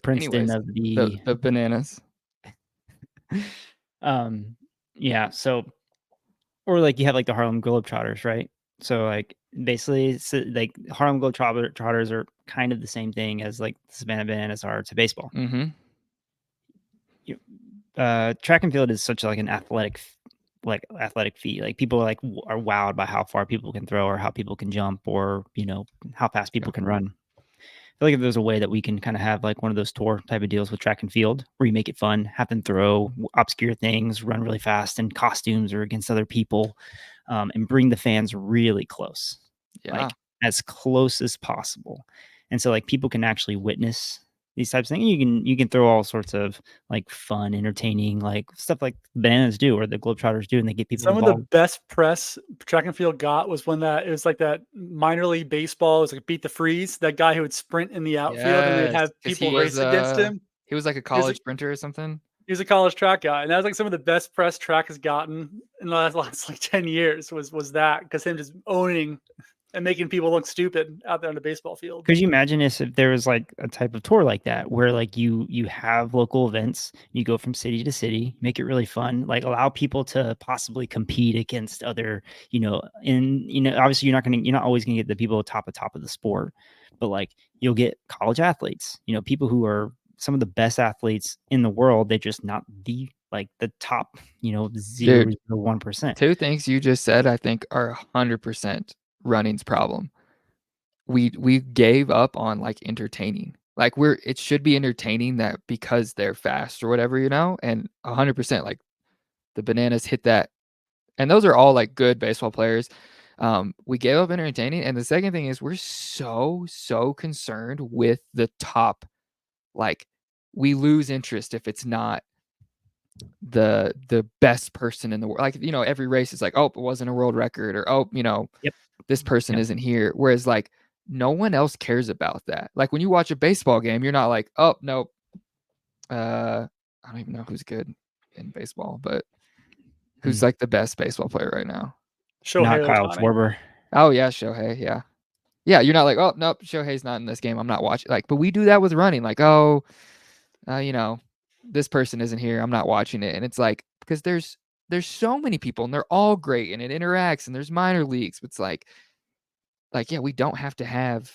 Princeton of the bananas. Yeah. So, or like you have like the Harlem Globetrotters, right? So like basically, like Harlem Globetrotters are kind of the same thing as like the Savannah Bananas are to baseball. Mm-hmm. Track and field is such like an athletic feat. Like people are wowed by how far people can throw or how people can jump or how fast people can run. I feel like if there's a way that we can kind of have like one of those tour type of deals with track and field where you make it fun, have them throw obscure things, run really fast in costumes or against other people, and bring the fans really close, like as close as possible. And so like people can actually witness these types of things. You can throw all sorts of like fun, entertaining, like stuff like Bananas do or the Globetrotters do, and they get people Some involved. of the best press track and field got was when it was like that minor league baseball. It was like Beat the Freeze, that guy who would sprint in the outfield and they'd have people race against him. He was like a college sprinter or something. He was a college track guy, and that was like some of the best press track has gotten in the last like 10 years was that, because him just owning and making people look stupid out there on the baseball field. Could you imagine if there was like a type of tour like that where like you have local events, you go from city to city, make it really fun, like allow people to possibly compete against other, obviously you're not always gonna get the people top of the sport, but like you'll get college athletes, people who are some of the best athletes in the world. They're just not the top, 0.1%. 2 things you just said, I think, are 100% running's problem. We gave up on like entertaining. Like it should be entertaining that because they're fast or whatever, and 100% like the Bananas hit that. And those are all like good baseball players. We gave up entertaining. And the second thing is we're so concerned with the top. Like we lose interest if it's not the best person in the world. Like, every race is like, oh, it wasn't a world record, or this person isn't here. Whereas like no one else cares about that. Like when you watch a baseball game, you're not like, oh no, I don't even know who's good in baseball, but who's like the best baseball player right now? Not Kyle Schwarber. Oh yeah, Shohei. Yeah. You're not like, oh nope, Shohei's not in this game, I'm not watching. Like, but we do that with running. Like, this person isn't here. I'm not watching it. And it's like, because there's so many people and they're all great and it interacts and there's minor leagues. But it's like, yeah, we don't have to have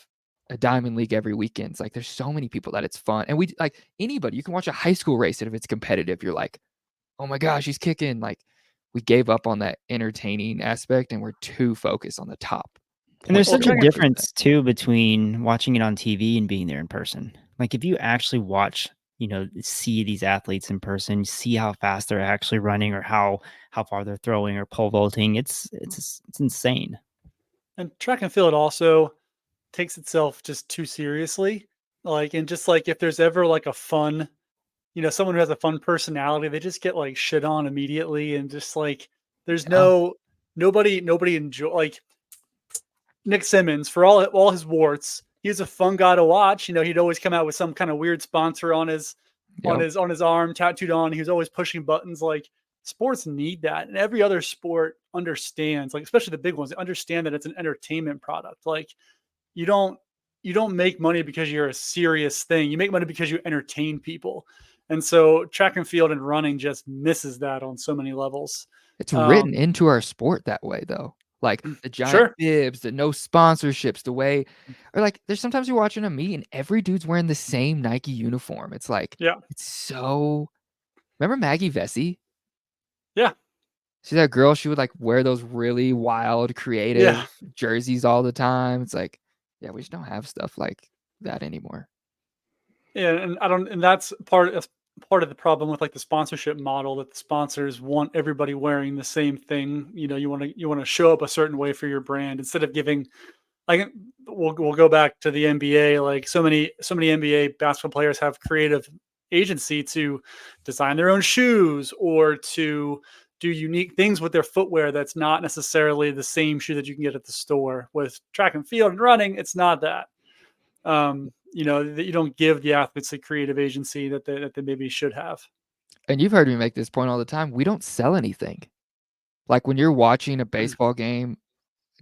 a diamond league every weekend. It's like, there's so many people that it's fun. And we like anybody, you can watch a high school race. And if it's competitive, you're like, oh my gosh, he's kicking. Like, we gave up on that entertaining aspect and we're too focused on the top. And there's such a 0.1%. difference too between watching it on TV and being there in person. Like if you actually watch, see these athletes in person, see how fast they're actually running or how far they're throwing or pole vaulting, it's insane. And track and field also takes itself just too seriously. Like, and just like if there's ever like a fun, someone who has a fun personality, they just get like shit on immediately. And just like, there's Yeah. nobody enjoy, like Nick Simmons, for all his warts, he was a fun guy to watch. He'd always come out with some kind of weird sponsor on his Yep. on his arm tattooed on. He was always pushing buttons. Like, sports need that, and every other sport understands, like especially the big ones, they understand that it's an entertainment product. Like, you don't make money because you're a serious thing. You make money because you entertain people. And so track and field and running just misses that on so many levels. It's written into our sport that way, though. Like the giant Sure. bibs, the no sponsorships, the way, or like there's sometimes you're watching a meet and every dude's wearing the same Nike uniform. It's like, Yeah. it's so. Remember Maggie Vesey? Yeah. See that girl? She would like wear those really wild, creative Yeah. jerseys all the time. It's like, yeah, we just don't have stuff like that anymore. Yeah, and that's part of the problem with like the sponsorship model, that the sponsors want everybody wearing the same thing. You want to show up a certain way for your brand instead of giving, like, we'll go back to the NBA. Like, so many NBA basketball players have creative agency to design their own shoes or to do unique things with their footwear that's not necessarily the same shoe that you can get at the store. With track and field and running, it's not that. That you don't give the athletes the creative agency that they maybe should have. And you've heard me make this point all the time. We don't sell anything. Like when you're watching a baseball game,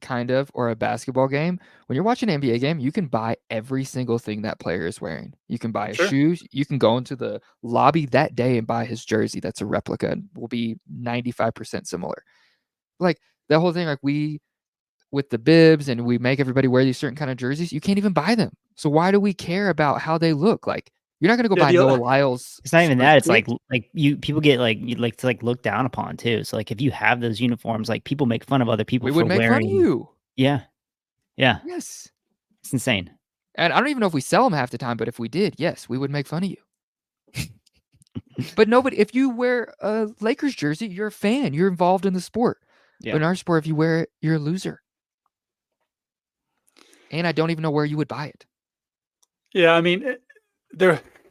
kind of, or a basketball game, when you're watching an NBA game, you can buy every single thing that player is wearing. You can buy his Sure. shoes. You can go into the lobby that day and buy his jersey. That's a replica and will be 95% similar. Like that whole thing, like with the bibs and we make everybody wear these certain kind of jerseys, you can't even buy them. So why do we care about how they look? Like you're not going to go Yeah, buy Noah Lyles. It's not even that. It's like sweatsuit. people get like you like to like look down upon too. So like if you have those uniforms, like people make fun of other people We for would make wearing. fun of you. Yeah. Yeah. Yes. It's insane. And I don't even know if we sell them half the time, but if we did, yes, we would make fun of you. But nobody, if you wear a Lakers jersey, you're a fan. You're involved in the sport. Yeah. But in our sport, if you wear it, you're a loser. And I don't even know where you would buy it. Yeah, I mean,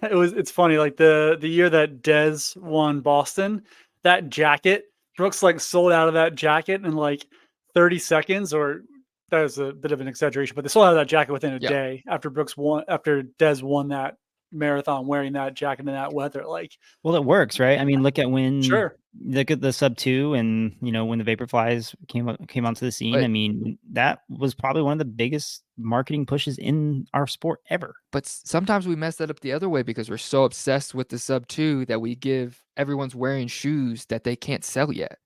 it's funny. Like the year that Dez won Boston, that jacket, Brooks like sold out of that jacket in like 30 seconds, or that was a bit of an exaggeration, but they sold out of that jacket within a day after Dez won that marathon wearing that jacket in that weather. Like, well, it works, right? I mean, look at the Sub 2 and when the Vaporflies came onto the scene. But, I mean, that was probably one of the biggest marketing pushes in our sport ever. But sometimes we mess that up the other way because we're so obsessed with the Sub 2 that we give everyone's wearing shoes that they can't sell yet.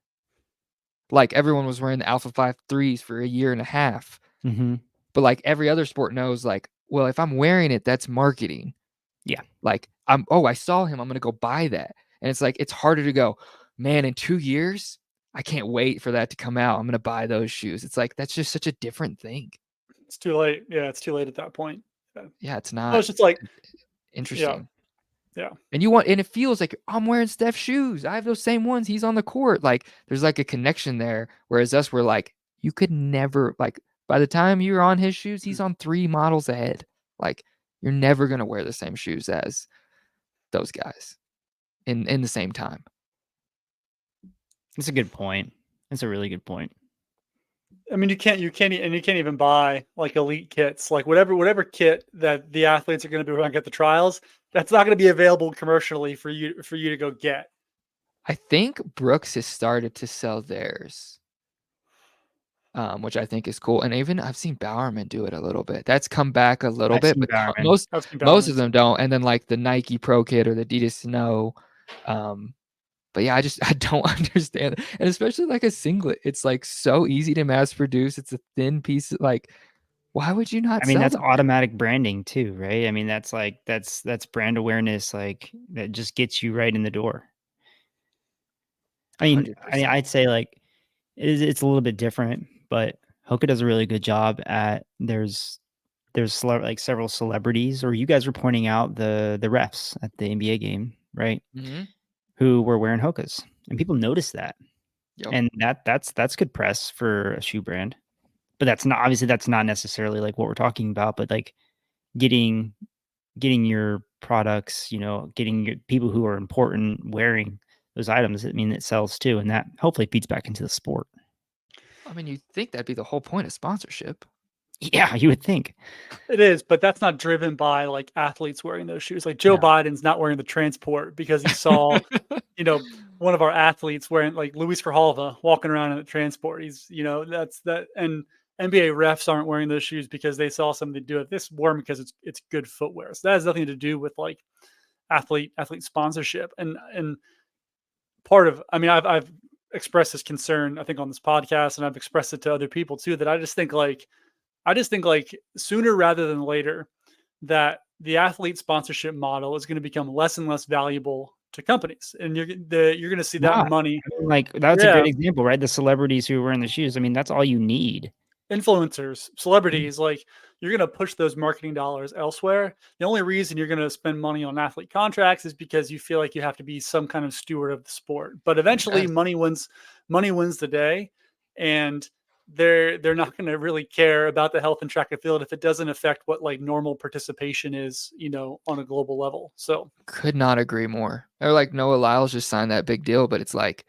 Like everyone was wearing the Alpha 5 3s for a year and a half. Mm-hmm. But like every other sport knows, like, well, if I'm wearing it, that's marketing. Yeah. Like I saw him, I'm going to go buy that. And it's like, it's harder to go, man, in 2 years, I can't wait for that to come out. I'm going to buy those shoes. It's like, that's just such a different thing. It's too late. Yeah. It's too late at that point. Yeah. It's not. It's just like, interesting. Yeah. And it feels like I'm wearing Steph's shoes. I have those same ones. He's on the court. Like there's like a connection there. Whereas us, we're like, you could never, like, by the time you're on his shoes, he's on 3 models ahead. Like you're never going to wear the same shoes as those guys in the same time. That's a good point. That's a really good point. I mean, you can't even buy like elite kits, like whatever kit that the athletes are going to be running at the trials. That's not going to be available commercially for you to go get. I think Brooks has started to sell theirs. which I think is cool. And even I've seen Bowerman do it a little bit. That's come back a little I've bit, seen but Bowerman. I've seen most of Bowerman. them don't. And then like the Nike Pro Kit or the Adidas Snow. But yeah, I don't understand. And especially like a singlet, it's like so easy to mass produce. It's a thin piece. Like, why would you not I mean, sell that's them? automatic branding too, right? I mean, that's like that's brand awareness, like that just gets you right in the door. I mean, 100%. I'd say like it's a little bit different, but Hoka does a really good job at like several celebrities, or you guys were pointing out the refs at the NBA game, right? Mm-hmm. Who were wearing Hokas, and people notice that, Yep. and that's good press for a shoe brand. But that's not necessarily like what we're talking about, but like getting your products, getting your people who are important wearing those items, I mean, it sells too, and that hopefully feeds back into the sport. I mean, you'd think that'd be the whole point of sponsorship. Yeah, you would think. It is, but that's not driven by like athletes wearing those shoes. Like Joe No. Biden's not wearing the transport because he saw, one of our athletes wearing like Luis Grijalva walking around in the transport. He's, that's that. And NBA refs aren't wearing those shoes because they saw somebody do it. This wore them because it's good footwear. So that has nothing to do with like athlete sponsorship. And part of, I mean, I've expressed this concern, I think, on this podcast, and I've expressed it to other people too, that I just think like sooner rather than later that the athlete sponsorship model is going to become less and less valuable to companies, and you're going to see that Not. money. I mean, like that's a Yeah, great example, right? The celebrities who were in the shoes. I mean, that's all you need. influencers, celebrities, like you're going to push those marketing dollars elsewhere. The only reason you're going to spend money on athlete contracts is because you feel like you have to be some kind of steward of the sport. But eventually, Yes. money wins the day, and they're not going to really care about the health and track and field if it doesn't affect what like normal participation is, on a global level. So Could not agree more. Or like Noah Lyles just signed that big deal, but it's like,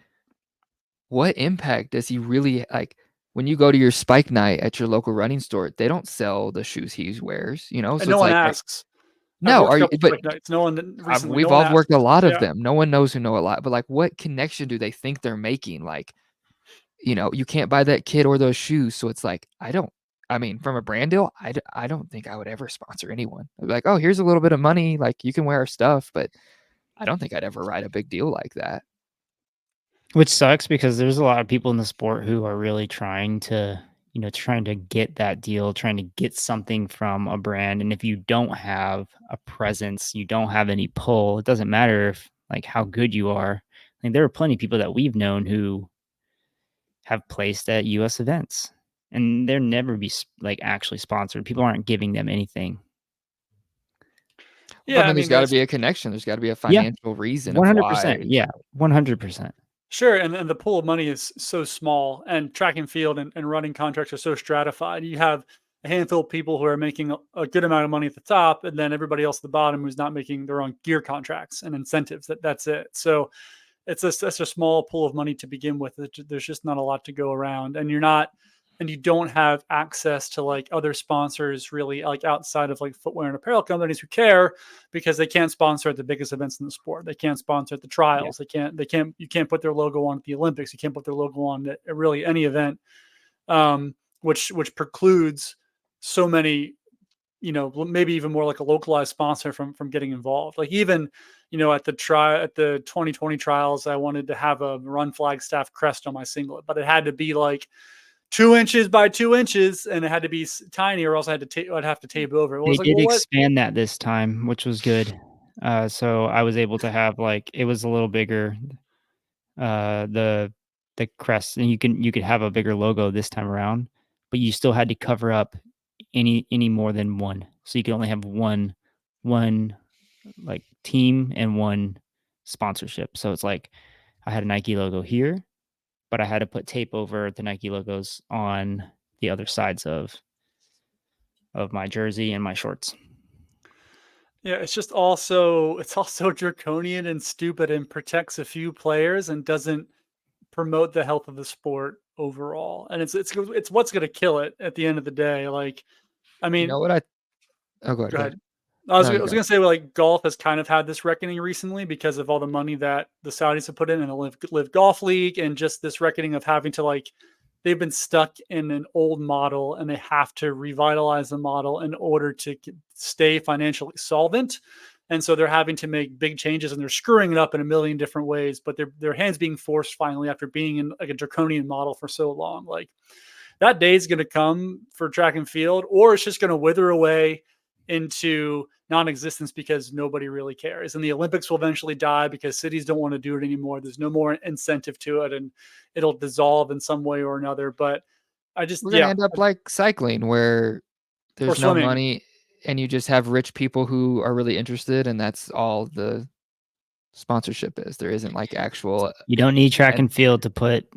what impact does he really like? When you go to your Spike Night at your local running store, they don't sell the shoes he wears, and So no it's one like, asks. I've no, worked are a you? couple But quick nights. No one recently. No we've one all worked a asks. lot of Yeah. them. No one knows who know a lot, but like, what connection do they think they're making? Like, you can't buy that kid or those shoes. So it's like, I mean, from a brand deal, I don't think I would ever sponsor anyone. I'd be like, oh, here's a little bit of money. Like, you can wear our stuff, but I don't think I'd ever write a big deal like that. Which sucks because there's a lot of people in the sport who are really trying to, trying to get that deal, trying to get something from a brand. And if you don't have a presence, you don't have any pull, it doesn't matter if like how good you are. Like there are plenty of people that we've known who have placed at US events and they're never be like actually sponsored. People aren't giving them anything. But Yeah. I I mean, there's mean, got to there's be a connection. There's got to be a Yeah, financial reason of 100%. why. Yeah, 100%. Sure, and the pool of money is so small, and track and field and running contracts are so stratified. You have a handful of people who are making a good amount of money at the top, and then everybody else at the bottom who's not making their own gear contracts and incentives. That's it. So that's a small pool of money to begin with. There's just not a lot to go around, and you don't have access to like other sponsors really, like outside of like footwear and apparel companies who care, because they can't sponsor at the biggest events in the sport. They can't sponsor at the Yeah. trials. You can't put their logo on at the Olympics. You can't put their logo on at really any event, which precludes so many, maybe even more like a localized sponsor from getting involved. Like even, at the 2020 trials, I wanted to have a Run Flagstaff crest on my singlet, but it had to be like 2 inches by 2 inches, and it had to be tiny, or else I'd have to tape over. It They was like, did well, what? expand that this time, which was good. So I was able to have like it was a little bigger, the crest, and you could have a bigger logo this time around, but you still had to cover up any more than one. So you could only have one like team and one sponsorship. So it's like I had a Nike logo here, but I had to put tape over the Nike logos on the other sides of my jersey and my shorts. Yeah, it's also draconian and stupid, and protects a few players and doesn't promote the health of the sport overall. And it's what's going to kill it at the end of the day. Like, I You mean, know what Oh, go ahead. go Go ahead. ahead. I was No, I you was go. gonna say, like, golf has kind of had this reckoning recently because of all the money that the Saudis have put in the Live Golf League, and just this reckoning of having to like they've been stuck in an old model and they have to revitalize the model in order to stay financially solvent. And so they're having to make big changes and they're screwing it up in a million different ways, but their hands being forced finally after being in like a draconian model for so long. Like that day is going to come for track and field, or it's just going to wither away into non-existence because nobody really cares. And the Olympics will eventually die because cities don't want to do it anymore. There's no more incentive to it and it'll dissolve in some way or another. But I just, We're gonna end up like cycling, where there's no swimming. money and you just have rich people who are really interested, and that's all the sponsorship is. There isn't like actual. You don't need track and field to put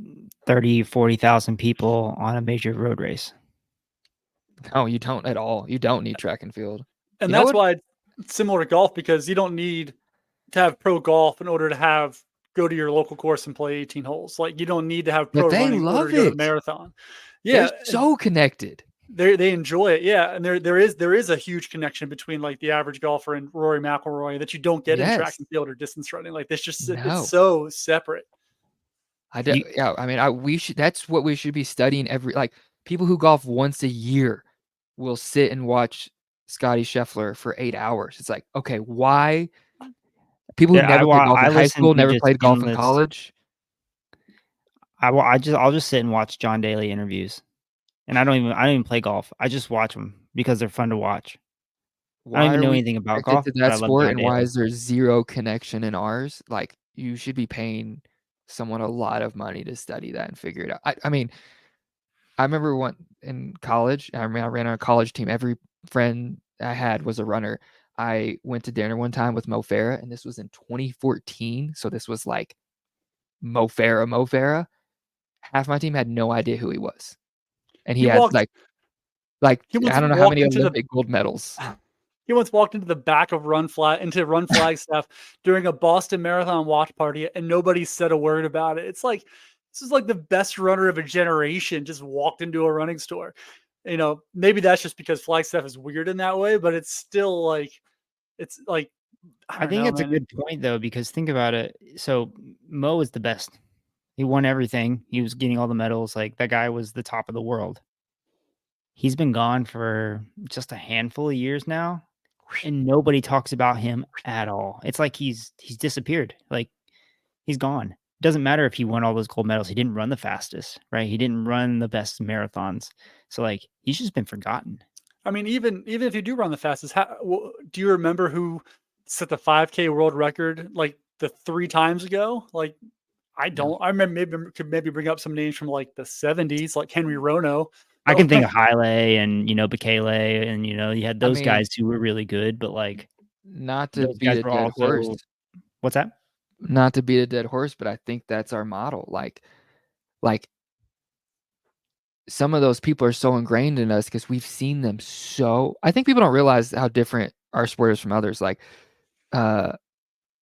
30, 40,000 people on a major road race. No, you don't at all. You don't need track and field. And You know that's what? why it's similar to golf, because you don't need to have pro golf in order to go to your local course and play 18 holes. Like you don't need to have pro But they running in order love to go to the it. marathon. Yeah, They're so connected. they enjoy it. Yeah, and there is a huge connection between like the average golfer and Rory McIlroy that you don't get in track Yes. and field or distance running. Like it's just No. it's so separate. Yeah, I mean, we should. That's what we should be studying like people who golf once a year will sit and watch Scotty Scheffler for 8 hours. It's like, okay, why? People who Yeah, never played golf in high listen school, to never just played golf in endless- college. I'll just sit and watch John Daly interviews, and I don't even play golf. I just watch them because they're fun to watch. I don't even know anything about golf. To but I that love sport, John and Daly. why is there zero connection in ours? Like, you should be paying someone a lot of money to study that and figure it out. I mean, I remember in college. I ran on a college team. Every friend I had was a runner. I went to dinner one time with Mo Farah, and this was in 2014. So this was like Mo Farah. Half my team had no idea who he was, and he had like He once I don't know how many walked into Olympic gold medals. He once walked into the back of Run Flagstaff during a Boston Marathon watch party, and nobody said a word about it. It's like this is like the best runner of a generation just walked into a running store. You know, maybe that's just because Flagstaff is weird in that way, but it's still like it's like I think it's a good point though, because think about it. So Mo is the best. He won everything. He was getting all the medals. Like that guy was the top of the world. He's been gone for just a handful of years now, and nobody talks about him at all. It's like he's disappeared. Like he's gone. It doesn't matter if he won all those gold medals. He didn't run the fastest, right? He didn't run the best marathons. So like he's just been forgotten. I mean, even if you do run the fastest, do you remember who set the 5K world record like the 3 times ago? Like I don't. I remember could maybe bring up some names from like the 70s, like Henry Rono. I can think of Haile and Bekele, and you had those guys who were really good, but like not to beat a dead horse. What's that? Not to beat a dead horse, but I think that's our model. Like some of those people are so ingrained in us because we've seen them so. I think people don't realize how different our sport is from others. Like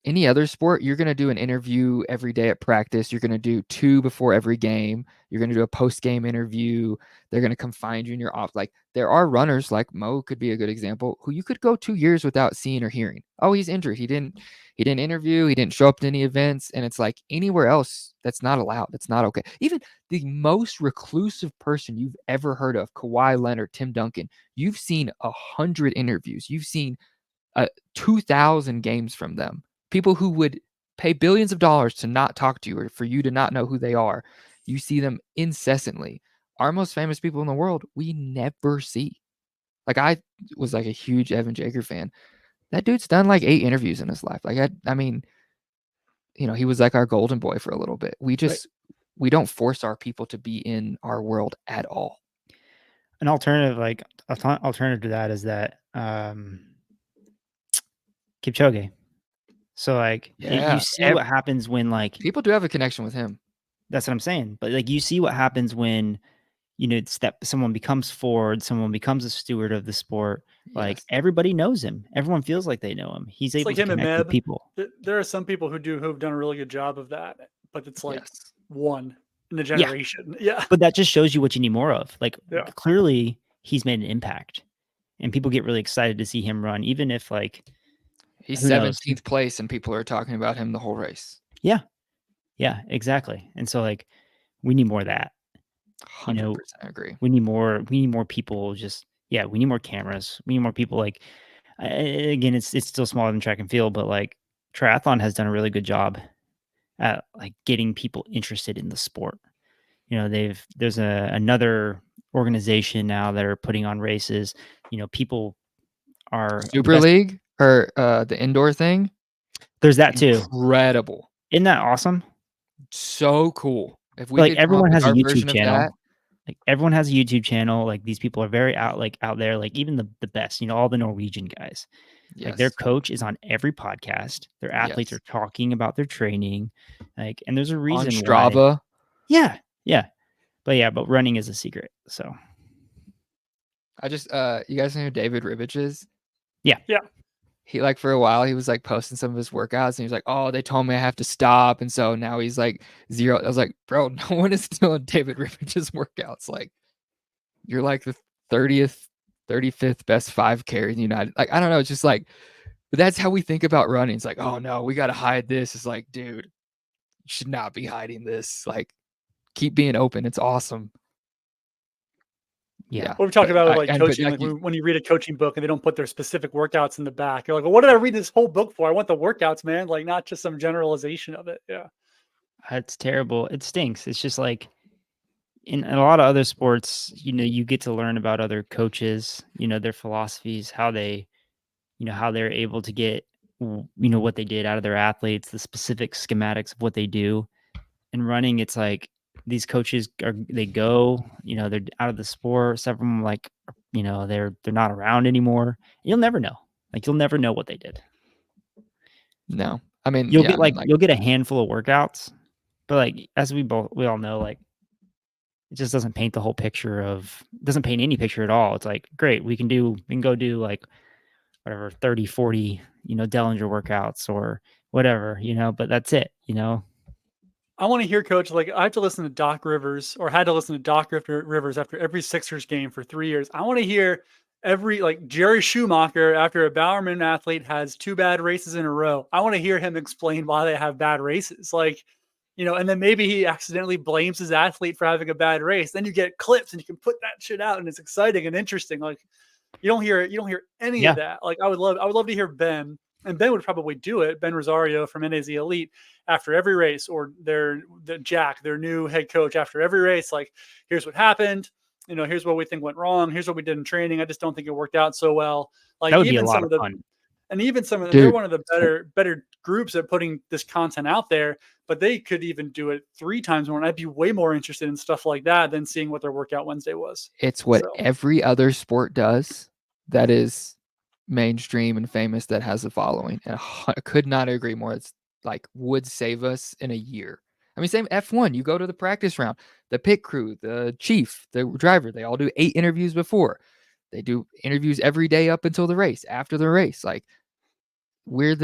any other sport, you're going to do an interview every day at practice. You're going to do 2 before every game. You're going to do a post-game interview. They're going to come find you in your off. Like there are runners, like Mo could be a good example, who you could go 2 years without seeing or hearing. Oh, he's injured. He didn't interview. He didn't show up to any events. And it's like anywhere else, that's not allowed. That's not okay. Even the most reclusive person you've ever heard of, Kawhi Leonard, Tim Duncan, you've seen 100 interviews. You've seen 2,000 games from them. People who would pay billions of dollars to not talk to you or for you to not know who they are. You see them incessantly. Our most famous people in the world, we never see. Like I was like a huge Evan Jager fan. That dude's done like 8 interviews in his life. Like I mean, he was like our golden boy for a little bit. We don't force our people to be in our world at all. An alternative to that is that Kipchoge. So like you see what happens when like people do have a connection with him. That's what I'm saying. But like you see what happens when someone becomes forward, someone becomes a steward of the sport. Like everybody knows him. Everyone feels like they know him. He's able to connect with people. There are some people who've done a really good job of that, but it's like one in a generation. Yeah. But that just shows you what you need more of. Like clearly he's made an impact, and people get really excited to see him run, even if like he's 17th place and people are talking about him the whole race. Yeah. Yeah, exactly. And so like we need more of that. know, 100% agree. we need more people. We need more cameras. We need more people. Like again, it's still smaller than track and field, but like triathlon has done a really good job at like getting people interested in the sport. You know, there's another organization now that are putting on races. You know, people are the Super best. League or the indoor thing, There's that too. incredible, Isn't that awesome? so cool. If we Like could come up everyone with has a our YouTube version of channel. that, Like everyone has a YouTube channel. Like these people are very out there. Like even the best, you know, all the Norwegian guys. Like their yes, coach is on every podcast. Their athletes yes, are talking about their training. Like, and there's a on reason why. Strava. Yeah. But running is a secret. So I just you guys know who David Ribich is? Yeah. He like for a while he was like posting some of his workouts and he was like, oh, they told me I have to stop, and so now he's like 0. I was like, bro, no one is doing David Ribich's workouts. Like, you're like the 30th, 35th best 5K in the United. Like, I don't know. It's just like, but that's how we think about running. It's like, oh no, we got to hide this. It's like, dude, you should not be hiding this. Like, keep being open. It's awesome. Yeah. What we talked about with like but coaching, like like when you read a coaching book and they don't put their specific workouts in the back, you're like, well, what did I read this whole book for? I want the workouts, man. Like not just some generalization of it. Yeah. It's terrible. It stinks. It's just like in a lot of other sports, you know, you get to learn about other coaches, you know, their philosophies, how they, you know, how they're able to get, you know, what they did out of their athletes, the specific schematics of what they do. And running, it's like these coaches they go, you know, they're out of the sport. Some of them like, you know, they're not around anymore. You'll never know. Like you'll never know what they did. no, I mean, You'll yeah, get I mean, like you'll get a handful of workouts, but like as we all know, like it just doesn't paint the whole picture doesn't paint any picture at all. It's like, great, we can go do like whatever 30, 40, you know, Dellinger workouts or whatever, you know, but that's it, you know. I want to hear coach, like I have to listen to Doc Rivers or had to listen to Doc Rivers after every Sixers game for 3 years. I want to hear every like Jerry Schumacher after a Bowerman athlete has 2 bad races in a row. I want to hear him explain why they have bad races. Like, you know, and then maybe he accidentally blames his athlete for having a bad race. Then you get clips and you can put that shit out and it's exciting and interesting. Like you don't hear any Yeah. of that. Like I would love to hear Ben, and Ben would probably do it. Ben Rosario from NAZ Elite after every race, or Jack, their new head coach after every race. Like, here's what happened. You know, here's what we think went wrong. Here's what we did in training. I just don't think it worked out so well. Like That would be a even lot some of of the fun. and even some of them, they're dude, one of the better groups at putting this content out there, but they could even do it 3 times more. And I'd be way more interested in stuff like that than seeing what their workout Wednesday was. it's what So every other sport does that is mainstream and famous that has a following. And I could not agree more. It's like would save us in a year. I mean, same F1. You go to the practice round, the pit crew, the chief, the driver, they all do 8 interviews before. They do interviews every day up until the race, after the race. Like, we're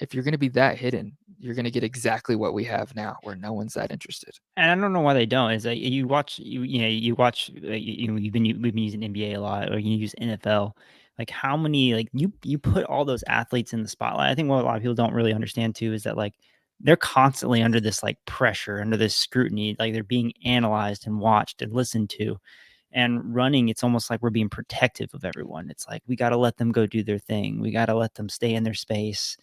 if you're going to be that hidden, you're going to get exactly what we have now, where no one's that interested. And I don't know why they don't. Is that you watch we've been using NBA a lot, or you use NFL. Like how many like you put all those athletes in the spotlight. I think what a lot of people don't really understand too is that like they're constantly under this like pressure, under this scrutiny, like they're being analyzed and watched and listened to. And running, it's almost like we're being protective of everyone. It's like we got to let them go do their thing. We got to let them stay in their space.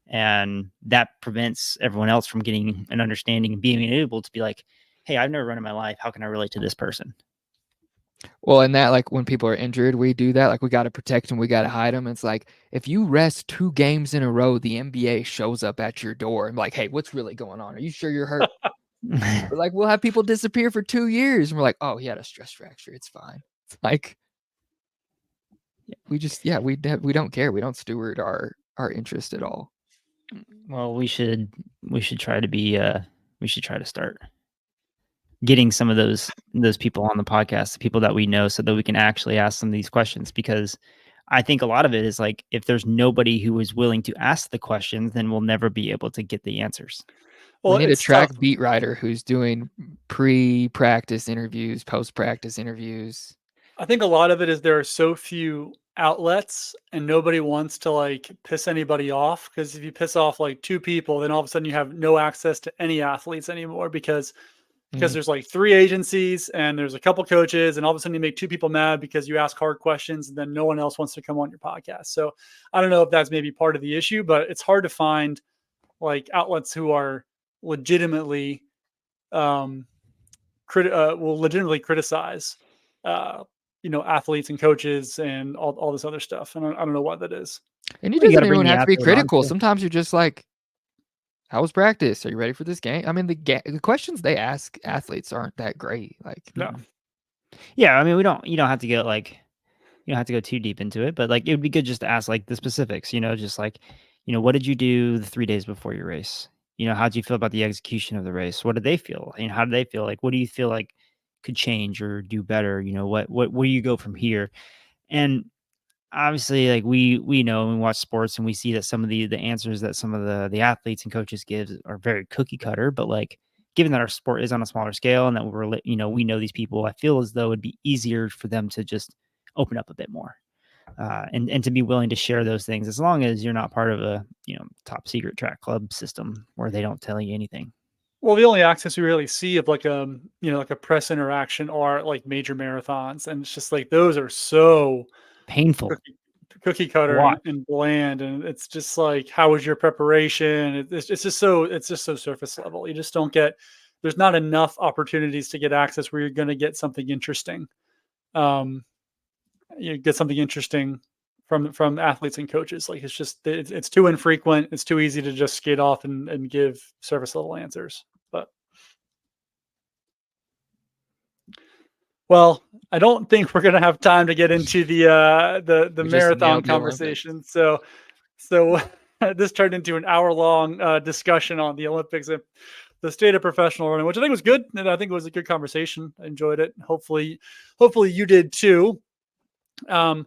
And that prevents everyone else from getting an understanding and being able to be like, hey, I've never run in my life. How can I relate to this person? Well, and that, like, when people are injured, we do that. Like, we got to protect them. We got to hide them. It's like, if you rest 2 games in a row, the NBA shows up at your door and like, hey, what's really going on? Are you sure you're hurt? But like, we'll have people disappear for 2 years. And we're like, oh, he had a stress fracture. It's fine. It's like, we just, we don't care. We don't steward our interest at all. Well, we should try to be we should try to start getting some of those people on the podcast, the people that we know, so that we can actually ask them these questions. Because I think a lot of it is like, if there's nobody who is willing to ask the questions, then we'll never be able to get the answers. well, We need a it's track tough. beat writer who's doing pre-practice interviews, post-practice interviews. I think a lot of it is there are so few outlets and nobody wants to like piss anybody off, because if you piss off like 2 people, then all of a sudden you have no access to any athletes anymore, because because there's like 3 agencies and there's a couple coaches, and all of a sudden you make 2 people mad because you ask hard questions and then no one else wants to come on your podcast. So I don't know if that's maybe part of the issue, but it's hard to find like outlets who are legitimately will legitimately criticize athletes and coaches and all this other stuff. And I don't know what that is. And it Well, you doesn't gotta bring even the have to be athlete on, critical. too. Sometimes you're just like, how was practice? Are you ready for this game? I mean, the questions they ask athletes aren't that great. Like, No. Yeah, I mean, you don't have to get like, you don't have to go too deep into it, but like it would be good just to ask like the specifics, just like, what did you do the 3 days before your race? How did you feel about the execution of the race? What did they feel? How did they feel? Like, what do you feel like could change or do better? Where do you go from here? And obviously, like we know and we watch sports and we see that some of the answers that some of the athletes and coaches give are very cookie cutter, but like given that our sport is on a smaller scale and that we know these people, I feel as though it'd be easier for them to just open up a bit more. And to be willing to share those things, as long as you're not part of a top secret track club system where they don't tell you anything. Well, the only access we really see of like like a press interaction are like major marathons, and it's just like those are so Painful. cookie cutter Watch. and bland, and it's just like, how was your preparation? It's just so surface level. You just don't get. There's not enough opportunities to get access where you're going to get something interesting. You get something interesting from athletes and coaches. Like it's too infrequent. It's too easy to just skate off and give surface level answers. But well, I don't think we're gonna have time to get into the We just marathon nailed the conversation. So this turned into an hour-long discussion on the Olympics and the state of professional running, which I think was good, and I think it was a good conversation. I enjoyed it. Hopefully you did too. Thank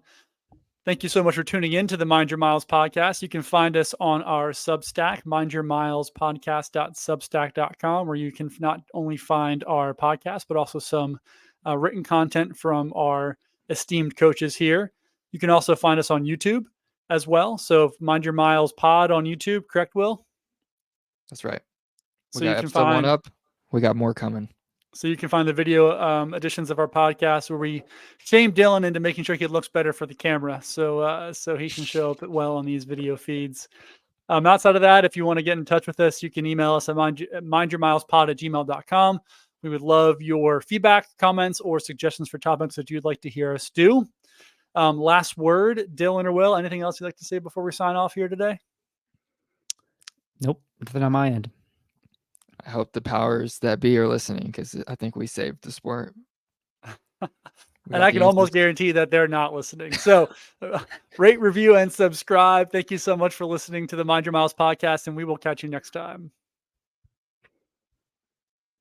you so much for tuning in to the Mind Your Miles podcast. You can find us on our Substack, mindyourmilespodcast.substack.com, where you can not only find our podcast, but also some written content from our esteemed coaches here. You can also find us on YouTube as well. So Mind Your Miles Pod on YouTube, correct, Will? that's right. We So got you can episode 1 find up. We got more coming. So you can find the video editions of our podcast where we shame Dylan into making sure he looks better for the camera, so he can show up well on these video feeds. Outside of that, if you want to get in touch with us, you can email us at mindyourmilespod@gmail.com. We would love your feedback, comments, or suggestions for topics that you'd like to hear us do. Last word, Dylan or Will, anything else you'd like to say before we sign off here today? Nope, nothing on my end. I hope the powers that be are listening, because I think we saved the sport. And I can almost guarantee that they're not listening. So rate, review, and subscribe. Thank you so much for listening to the Mind Your Miles podcast, and we will catch you next time.